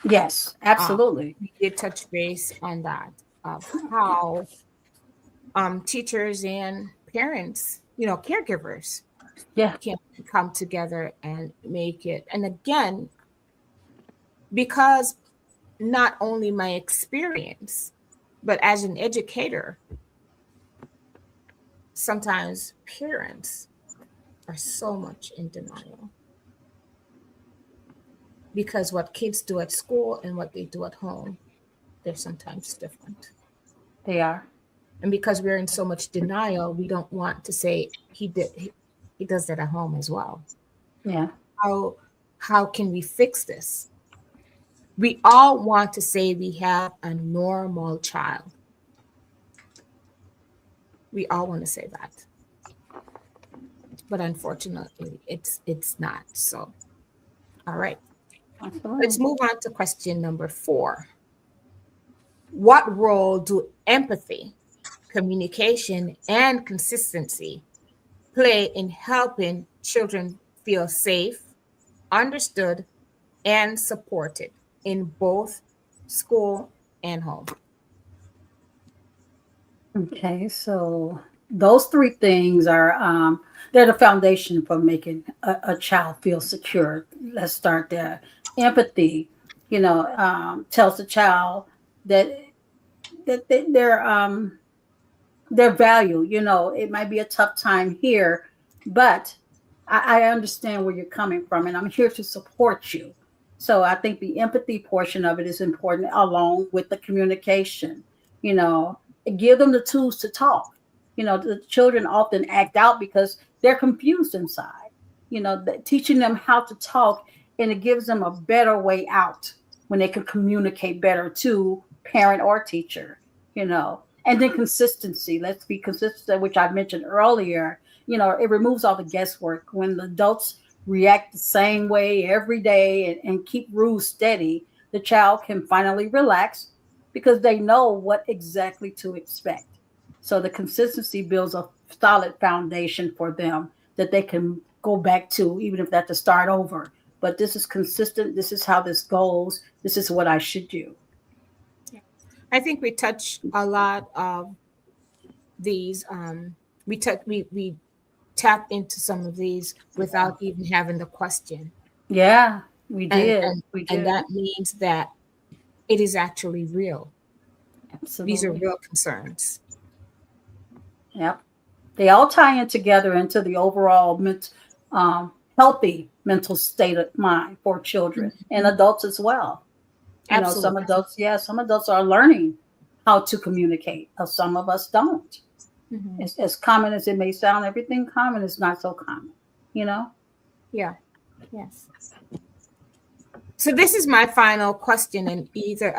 Yes, absolutely. We did touch base on that of how teachers and parents, caregivers, Yeah. can come together and make it. And again, because not only my experience, But as an educator, sometimes parents are so much in denial because what kids do at school and what they do at home, they're sometimes different. They are. And because we're in so much denial, we don't want to say he does that at home as well. Yeah. How can we fix this? We all want to say we have a normal child. We all want to say that. But unfortunately, it's not. So, all right. Let's move on to question number 4. What role do empathy, communication, and consistency play in helping children feel safe, understood, and supported in both school and home? Okay, so those 3 things are they're the foundation for making a child feel secure. Let's start there. Empathy, tells the child that their value. It might be a tough time here, but I understand where you're coming from, and I'm here to support you. So I think the empathy portion of it is important, along with the communication. Give them the tools to talk. The children often act out because they're confused inside. Teaching them how to talk, and it gives them a better way out when they can communicate better to parent or teacher. And then consistency. Let's be consistent, which I mentioned earlier. It removes all the guesswork. When the adults react the same way every day and keep rules steady, the child can finally relax because they know what exactly to expect. So the consistency builds a solid foundation for them that they can go back to, even if they have to start over. But this is consistent. This is how this goes. This is what I should do. I think we touch a lot of these. We tap into some of these without even having the question. Yeah, we did. And that means that it is actually real. Absolutely. These are real concerns. Yep. They all tie in together into the overall healthy mental state of mind for children and adults as well. Absolutely. Some adults are learning how to communicate. Some of us don't. As common as it may sound, everything common is not so common, Yeah. Yes. So this is my final question, and either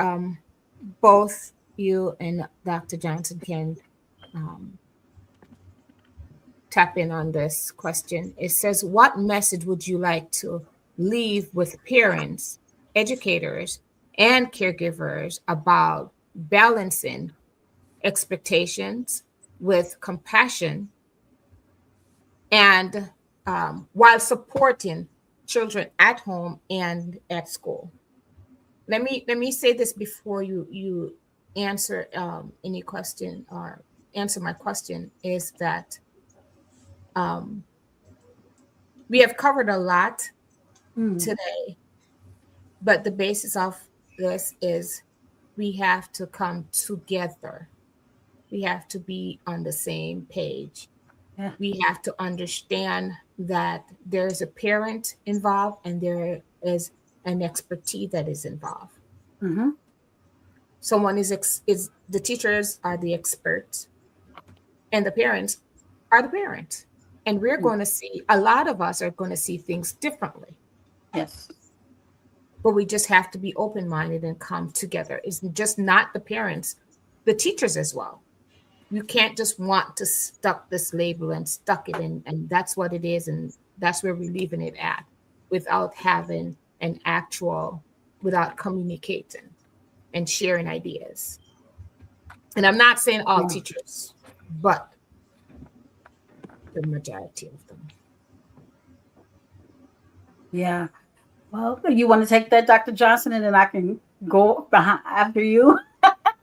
both you and Dr. Johnson can tap in on this question. It says, what message would you like to leave with parents, educators, and caregivers about balancing expectations with compassion and while supporting children at home and at school? Let me say this before you answer any question or answer my question, is that we have covered a lot today, but the basis of this is we have to come together. We have to be on the same page. Yeah. We have to understand that there is a parent involved and there is an expertise that is involved. Someone is the teachers are the experts, and the parents are the parents. And we're going to see, a lot of us are going to see things differently. Yes. But we just have to be open-minded and come together. It's just not the parents, the teachers as well. You can't just want to stuck this label and stuck it in, and that's what it is, and that's where we're leaving it at, without having without communicating and sharing ideas. And I'm not saying all teachers, but the majority of them. Yeah. Well, you want to take that, Dr. Johnson, and then I can go after you?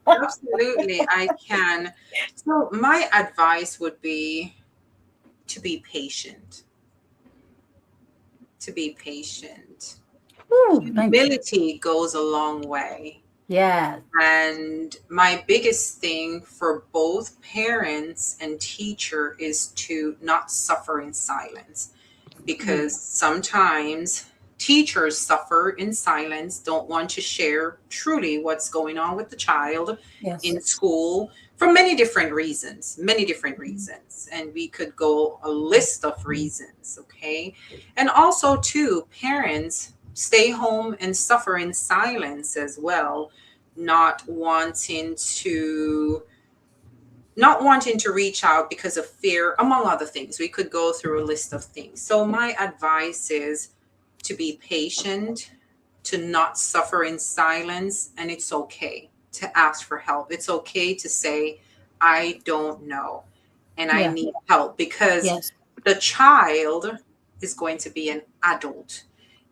Absolutely, I can. So my advice would be to be patient. To be patient. Ooh, Humility goes a long way. Yes. And my biggest thing for both parents and teacher is to not suffer in silence, because sometimes teachers suffer in silence, don't want to share truly what's going on with the child Yes. in school for many different reasons, many different reasons. And we could go a list of reasons, okay? And also, too, parents stay home and suffer in silence as well, not wanting to reach out because of fear, among other things. We could go through a list of things. So my advice is to be patient, to not suffer in silence, and it's okay to ask for help. It's okay to say, I don't know and I Yeah. need help, because Yes. the child is going to be an adult,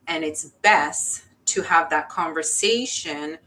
and it's best to have that conversation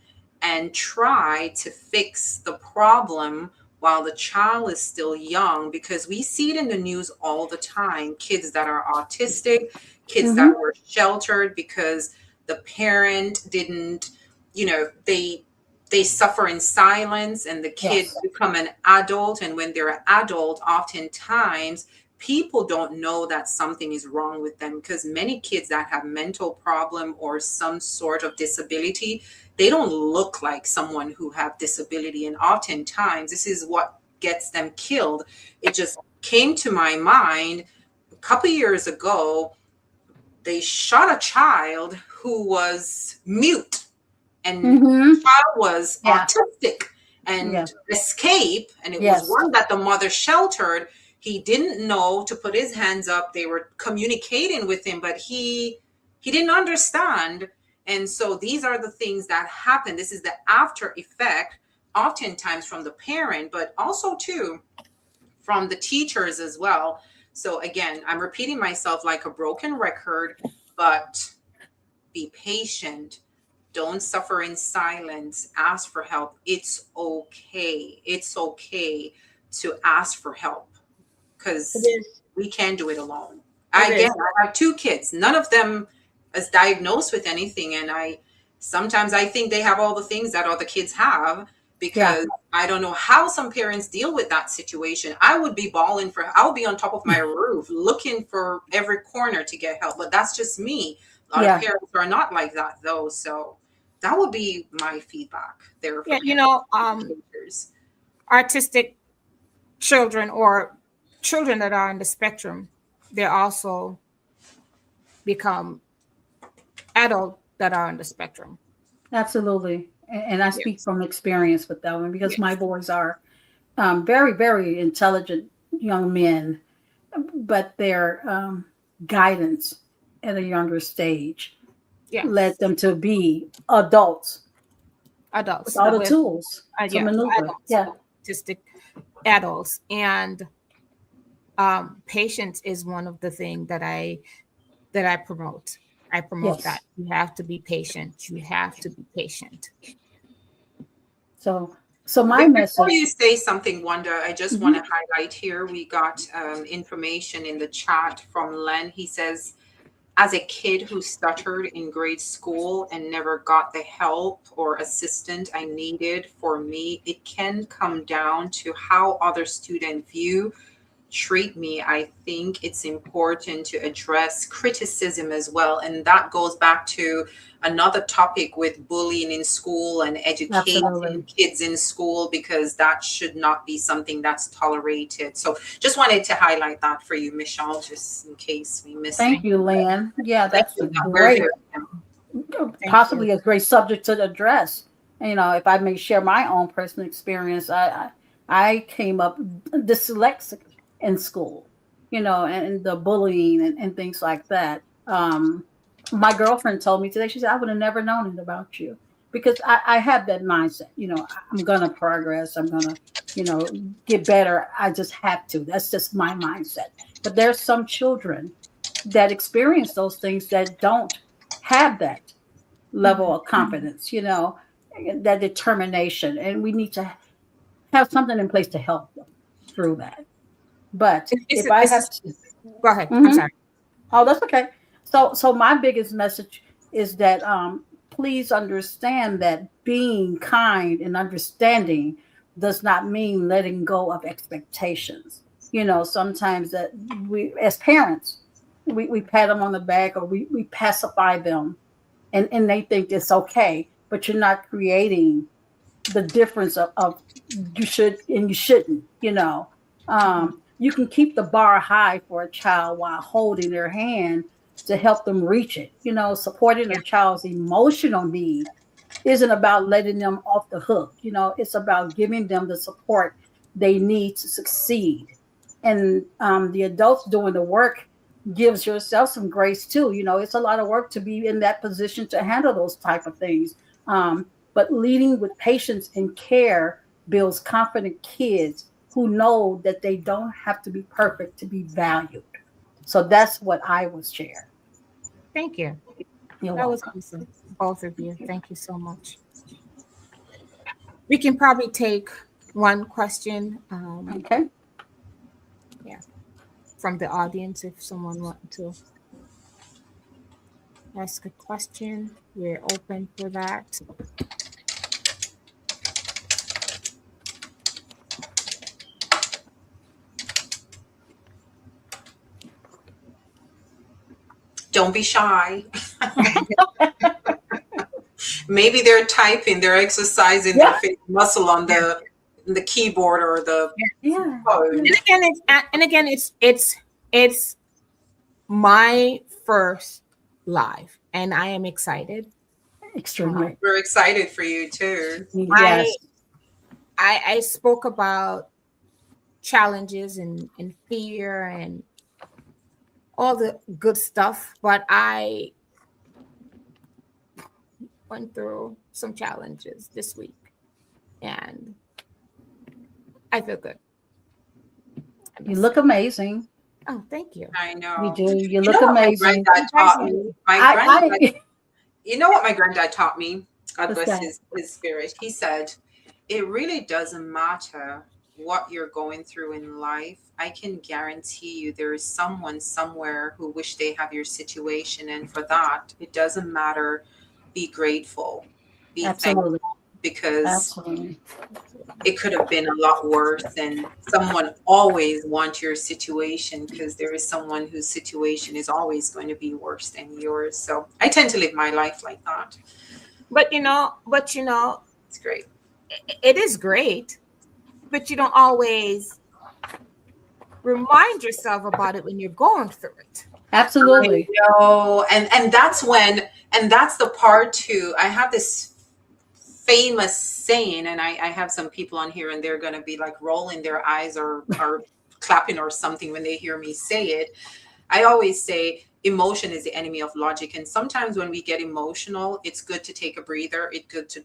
and try to fix the problem while the child is still young, because we see it in the news all the time. Kids that are autistic, kids Mm-hmm. that were sheltered because the parent didn't, they suffer in silence, and the kid Yes. become an adult. And when they're an adult, oftentimes people don't know that something is wrong with them, because many kids that have mental problem or some sort of disability, they don't look like someone who have disability. And oftentimes this is what gets them killed. It just came to my mind a couple years ago. They shot a child who was mute, and the Mm-hmm. child was Yeah. autistic and Yes. escaped. And it was Yes. one that the mother sheltered. He didn't know to put his hands up. They were communicating with him, but he didn't understand. And so these are the things that happen. This is the after effect, oftentimes from the parent, but also too from the teachers as well. So again, I'm repeating myself like a broken record, but be patient. Don't suffer in silence. Ask for help. It's okay. It's okay to ask for help, It because is. we can do it alone. It Again, is. I have two kids. None of them is diagnosed with anything. And sometimes I think they have all the things that other kids have, Yeah. because I don't know how some parents deal with that situation. I would be I would be on top of my roof looking for every corner to get help. But that's just me. A lot of Yeah. parents are not like that, though. So that would be my feedback there for Yeah, parents and teachers. artistic children or children that are on the spectrum, they also become adult that are on the spectrum. Absolutely. And I speak Yes. from experience with that one because my Yes. boys are very, very intelligent young men, but their guidance at a younger stage Yeah. led them to be adults with Adults all that the with tools to yeah, maneuver. adults, Yeah. autistic adults. And patience is one of the things that I promote. I promote that Yes. you have to be patient. You have to be patient. So, so my Before message. you say something, Wanda, I just want to Mhm. highlight here. We got information in the chat from Len. He says, as a kid who stuttered in grade school and never got the help or assistance I needed, for me, it can come down to how other students treat me. I think it's important to address criticism as well. And that goes back to another topic with bullying in school and educating Absolutely. kids in school, because that should not be something that's tolerated. So just wanted to highlight that for you, Michelle, just in case we missed it. Thank you, Lan. Yeah, Thank that's a you. We're great, here. Thank you. possibly a great subject to address. You know, if I may share my own personal experience, I came up dyslexic in school, you know, and the bullying and things like that. My girlfriend told me today, she said, I would have never known it about you because I have that mindset, you know, I'm going to progress. I'm going to, you know, get better. I just have to. That's just my mindset. But there's some children that experience those things that don't have that level Mhm. of confidence, you know, that determination. And we need to have something in place to help them through that. But This if is I this have is to, go ahead. I'm mhm. sorry. Oh, that's okay. So my biggest message is that please understand that being kind and understanding does not mean letting go of expectations. Sometimes that we, as parents, we pat them on the back, or we pacify them, and they think it's okay, but you're not creating the difference of you should and you shouldn't. You can keep the bar high for a child while holding their hand to help them reach it. Supporting a child's emotional need isn't about letting them off the hook. It's about giving them the support they need to succeed. And the adults doing the work gives yourself some grace too. It's a lot of work to be in that position to handle those type of things. But leading with patience and care builds confident kids who know that they don't have to be perfect to be valued. So that's what I would share. Thank you. You're That was welcome. awesome. Both of you. Thank you so much. We can probably take one question Okay. from the audience if someone wants to ask a question. We're open for that. Don't be shy. Maybe they're typing, they're exercising their face muscle on the keyboard or the phone. And again, it's my first live, and I am excited. Extremely. We're excited for you too. Yes. I spoke about challenges and fear and all the good stuff, but I went through some challenges this week, and I feel good. You look amazing. Oh, thank you. I know. You do. You You look know what my amazing. granddad taught me? You know what my granddad taught me? God What's bless that? his spirit. He said, it really doesn't matter what you're going through in life. I can guarantee you there is someone somewhere who wish they have your situation. And for that, it doesn't matter. Be grateful. Be Absolutely. thankful, because Absolutely. it could have been a lot worse. And someone always wants your situation, because there is someone whose situation is always going to be worse than yours. So I tend to live my life like that. But It's great. it is great, but you don't always remind yourself about it when you're going through it. Absolutely. No, and that's the part too. I have this famous saying, and I have some people on here, and they're going to be like rolling their eyes or clapping or something when they hear me say it. I always say emotion is the enemy of logic, and sometimes when we get emotional, it's good to take a breather. It's good to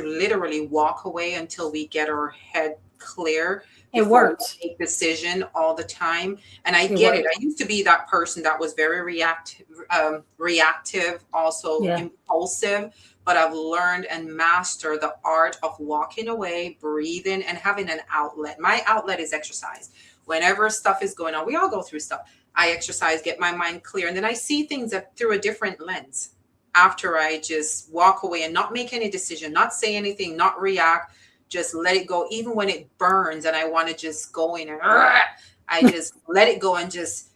literally walk away until we get our head clear. It works. Make decision all the time, and I get it. I used to be that person that was very reactive, also impulsive. But I've learned and mastered the art of walking away, breathing, and having an outlet. My outlet is exercise. Whenever stuff is going on, we all go through stuff. I exercise, get my mind clear, and then I see things through a different lens. After I just walk away and not make any decision, not say anything, not react. Just let it go, even when it burns and I want to just go in and I just let it go and just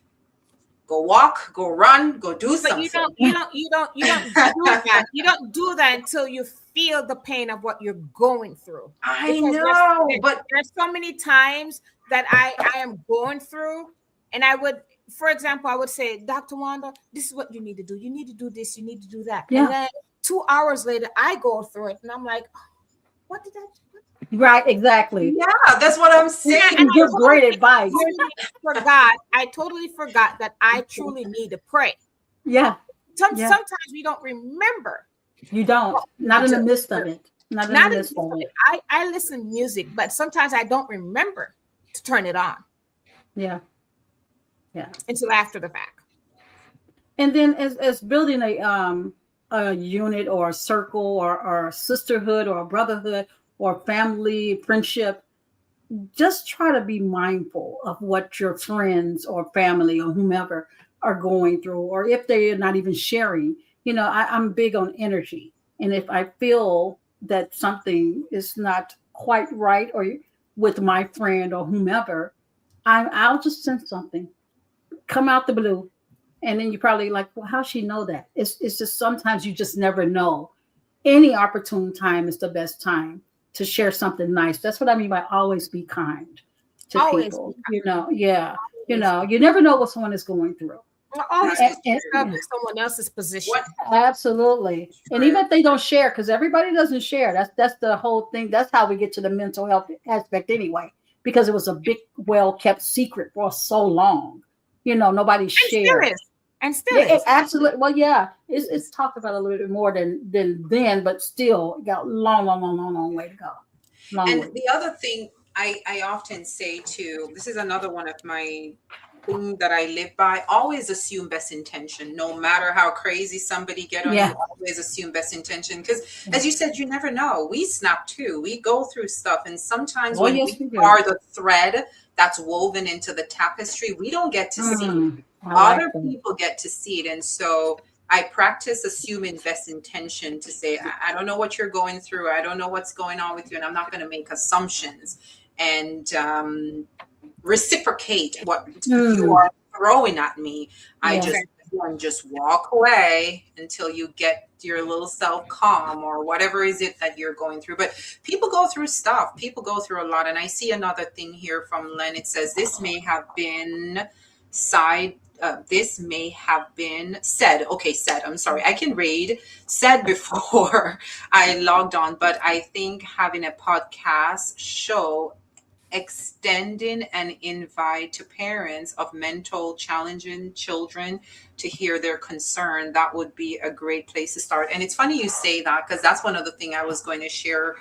go walk, go run, go do something. But you don't do that. You don't do that until you feel the pain of what you're going through. I know, but there's so many times that I am going through, and I would, for example, I would say, Dr. Wanda, this is what you need to do. You need to do this. You need to do that. Yeah. And then 2 hours later, I go through it, and I'm like, what did I do? Right, exactly. Yeah, that's what I'm saying. You give great advice. I totally forgot that I truly need to pray. Yeah. Sometimes we don't remember. You don't. Not in the midst of it. Not in the midst of it. I listen to music, but sometimes I don't remember to turn it on. Yeah. Yeah. Until after the fact. And then as building a unit or a circle or a sisterhood or a brotherhood or family, friendship, just try to be mindful of what your friends or family or whomever are going through, or if they are not even sharing. I'm big on energy. And if I feel that something is not quite right or with my friend or whomever, I'll just send something, come out the blue. And then you probably like, well, how she know that? It's just sometimes you just never know. Any opportune time is the best time to share something nice. That's what I mean by always be kind to Always people. be kind. Yeah. Always You never know what someone is going through. always That put is yourself Yeah. in someone else's position. What Absolutely. And true. even if they don't share, because everybody doesn't share. That's the whole thing. That's how we get to the mental health aspect anyway, because it was a big, well-kept secret for so long. Nobody And still shared. is. And still Yeah, is. absolutely. Well, yeah, it's talked about a little bit more than then, but still got long way to go. Long And way. the other thing I often say too, this is another one of my thing that I live by, always assume best intention. No matter how crazy somebody get on Yeah. you, always assume best intention. Because as you said, you never know. We snap too. We go through stuff. And sometimes when Yes, we we do. are the thread that's woven into the tapestry, we don't get to see it. I like Other that. people get to see it. And so I practice assuming best intention to say, I don't know what you're going through. I don't know what's going on with you. And I'm not going to make assumptions and reciprocate what you are throwing at me. I just walk away until you get your little self calm or whatever is it that you're going through. But people go through stuff. People go through a lot. And I see another thing here from Len. It says, this may have been said. Okay, said. I'm sorry. I can read. Said before I logged on, but I think having a podcast show extending an invite to parents of mental challenging children to hear their concern, that would be a great place to start. And it's funny you say that, because that's one of the things I was going to share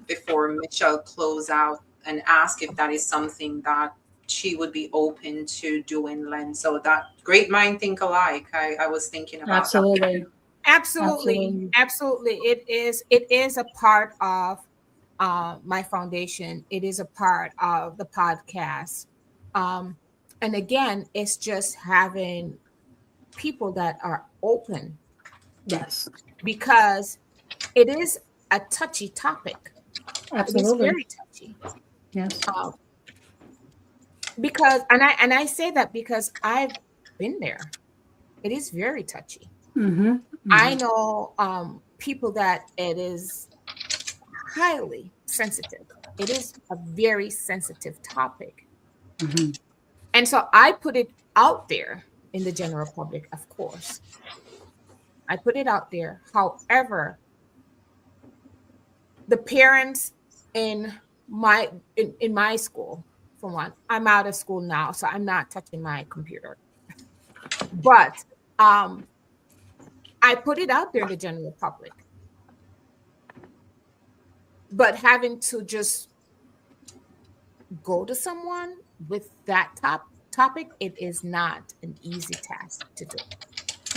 before Michelle close out, and ask if that is something that she would be open to doing, Len. So that great mind think alike. I was thinking about Absolutely. that. Absolutely. It is a part of my foundation. It is a part of the podcast. And again, it's just having people that are open, Yes. because it is a touchy topic. It is Absolutely. very touchy. Yes. Because I say that because I've been there. It is very touchy. Mm-hmm. I know people that it is highly sensitive. It is a very sensitive topic. Mm-hmm. And so I put it out there in the general public, of course. I put it out there. However, the parents in my school, for one, I'm out of school now, so I'm not touching my computer. But I put it out there in the general public. But having to just go to someone with that topic, it is not an easy task to do.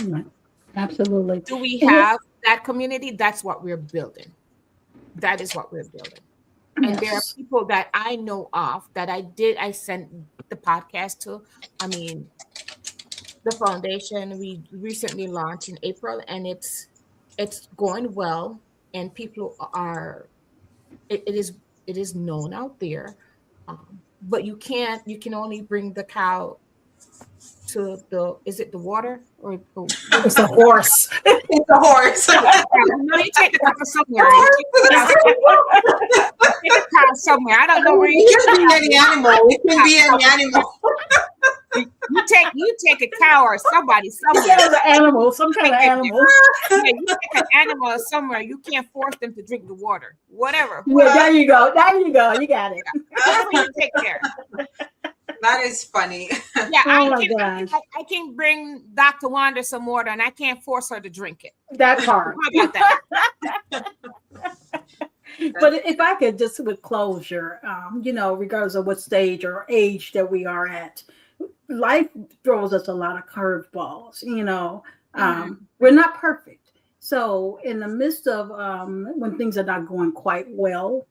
Right. Absolutely. Do we have that community? That's what we're building. That is what we're building. And there are people that I know of that I sent the podcast to. I mean, the foundation we recently launched in April, and it's going well, and people are it is known out there, but you can only bring the cow to is it the water or it's a horse. It's a horse. No, you take the cow somewhere. Take the cow somewhere. I don't know where It can be any animal. It can be any animal. You take a cow or somebody somewhere. Some kind of animal. Yeah, you take an animal or somewhere. You can't force them to drink the water. Whatever. Yeah, there you go. You got it. Whatever you take care. That is funny. Yeah, Oh my gosh. I can bring Dr. Wanda some water, and I can't force her to drink it. That part. How about that? But if I could just with closure, regardless of what stage or age that we are at, life throws us a lot of curveballs. We're not perfect. So in the midst of when things are not going quite well,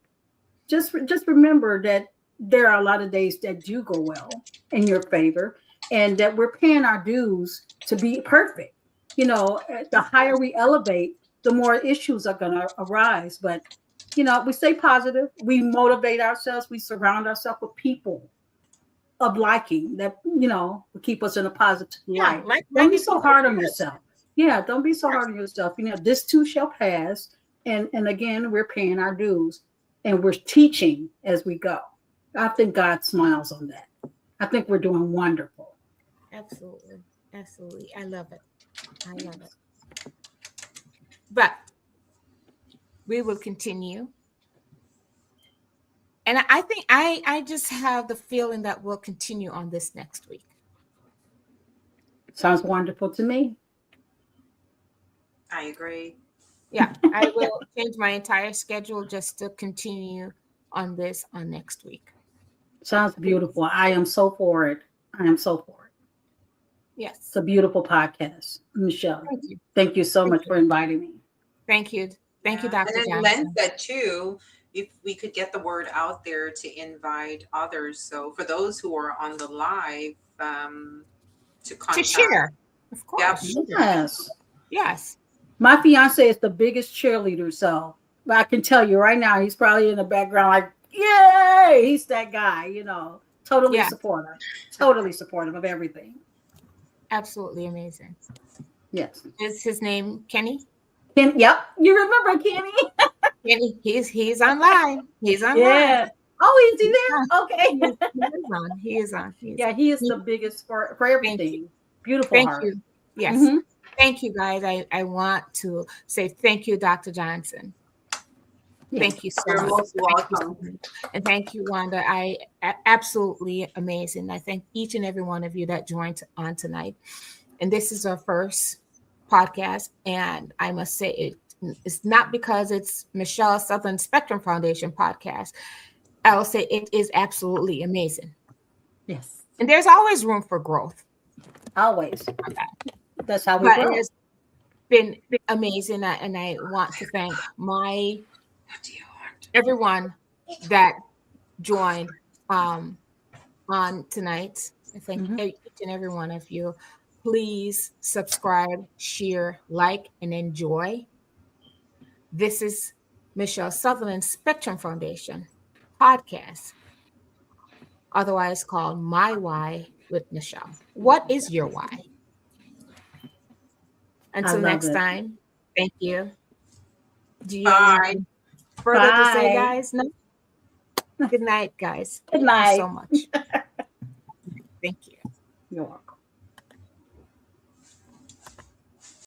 just remember that there are a lot of days that do go well in your favor, and that we're paying our dues to be perfect. The higher we elevate, the more issues are going to arise. But, we stay positive. We motivate ourselves. We surround ourselves with people of liking that, will keep us in a positive light. Don't be so hard on yourself. Yeah, don't be so hard on yourself. This too shall pass. And again, we're paying our dues and we're teaching as we go. I think God smiles on that. I think we're doing wonderful. Absolutely. Absolutely. I love it. I love it. But we will continue. And I think I just have the feeling that we'll continue on this next week. Sounds wonderful to me. I agree. Yeah, I will change my entire schedule just to continue on this on next week. Sounds beautiful. I am so for it. Yes. It's a beautiful podcast. Michelle, Thank you. Thank you so much for inviting me. Thank you. Thank you, Dr. And then Johnson. Len said too, if we could get the word out there to invite others. So for those who are on the live, to contact. To share. Of course. Yeah. Yes. My fiance is the biggest cheerleader, so I can tell you right now, he's probably in the background like, yay! He's that guy, totally supportive of everything. Absolutely amazing. Yes. Is his name Kenny? Yep, you remember Kenny? Kenny, he's online. He's online. Yeah. Oh, is he there? Okay. He is on. Yeah, he is the biggest for everything. Beautiful Thank heart. you. Yes. Mm-hmm. Thank you, guys. I want to say thank you, Dr. Johnson. Yeah. Thank you so You're much. most welcome. And thank you, Wanda. Absolutely amazing. I thank each and every one of you that joined on tonight. And this is our first podcast. And I must say it's not because it's Michelle Southern Spectrum Foundation podcast. I'll say it is absolutely amazing. Yes. And there's always room for growth. Always. That's how we But grow. it has been amazing. And I want to thank everyone that joined on tonight. I thank each and every one of you. Please subscribe, share, like, and enjoy. This is Michelle Sutherland Spectrum Foundation podcast, otherwise called My Why with Michelle. What is your why? Until next time, thank you. Do you have anything further to say, guys? No? Good night, guys. Good night. Thank you so much. Thank you. You're welcome.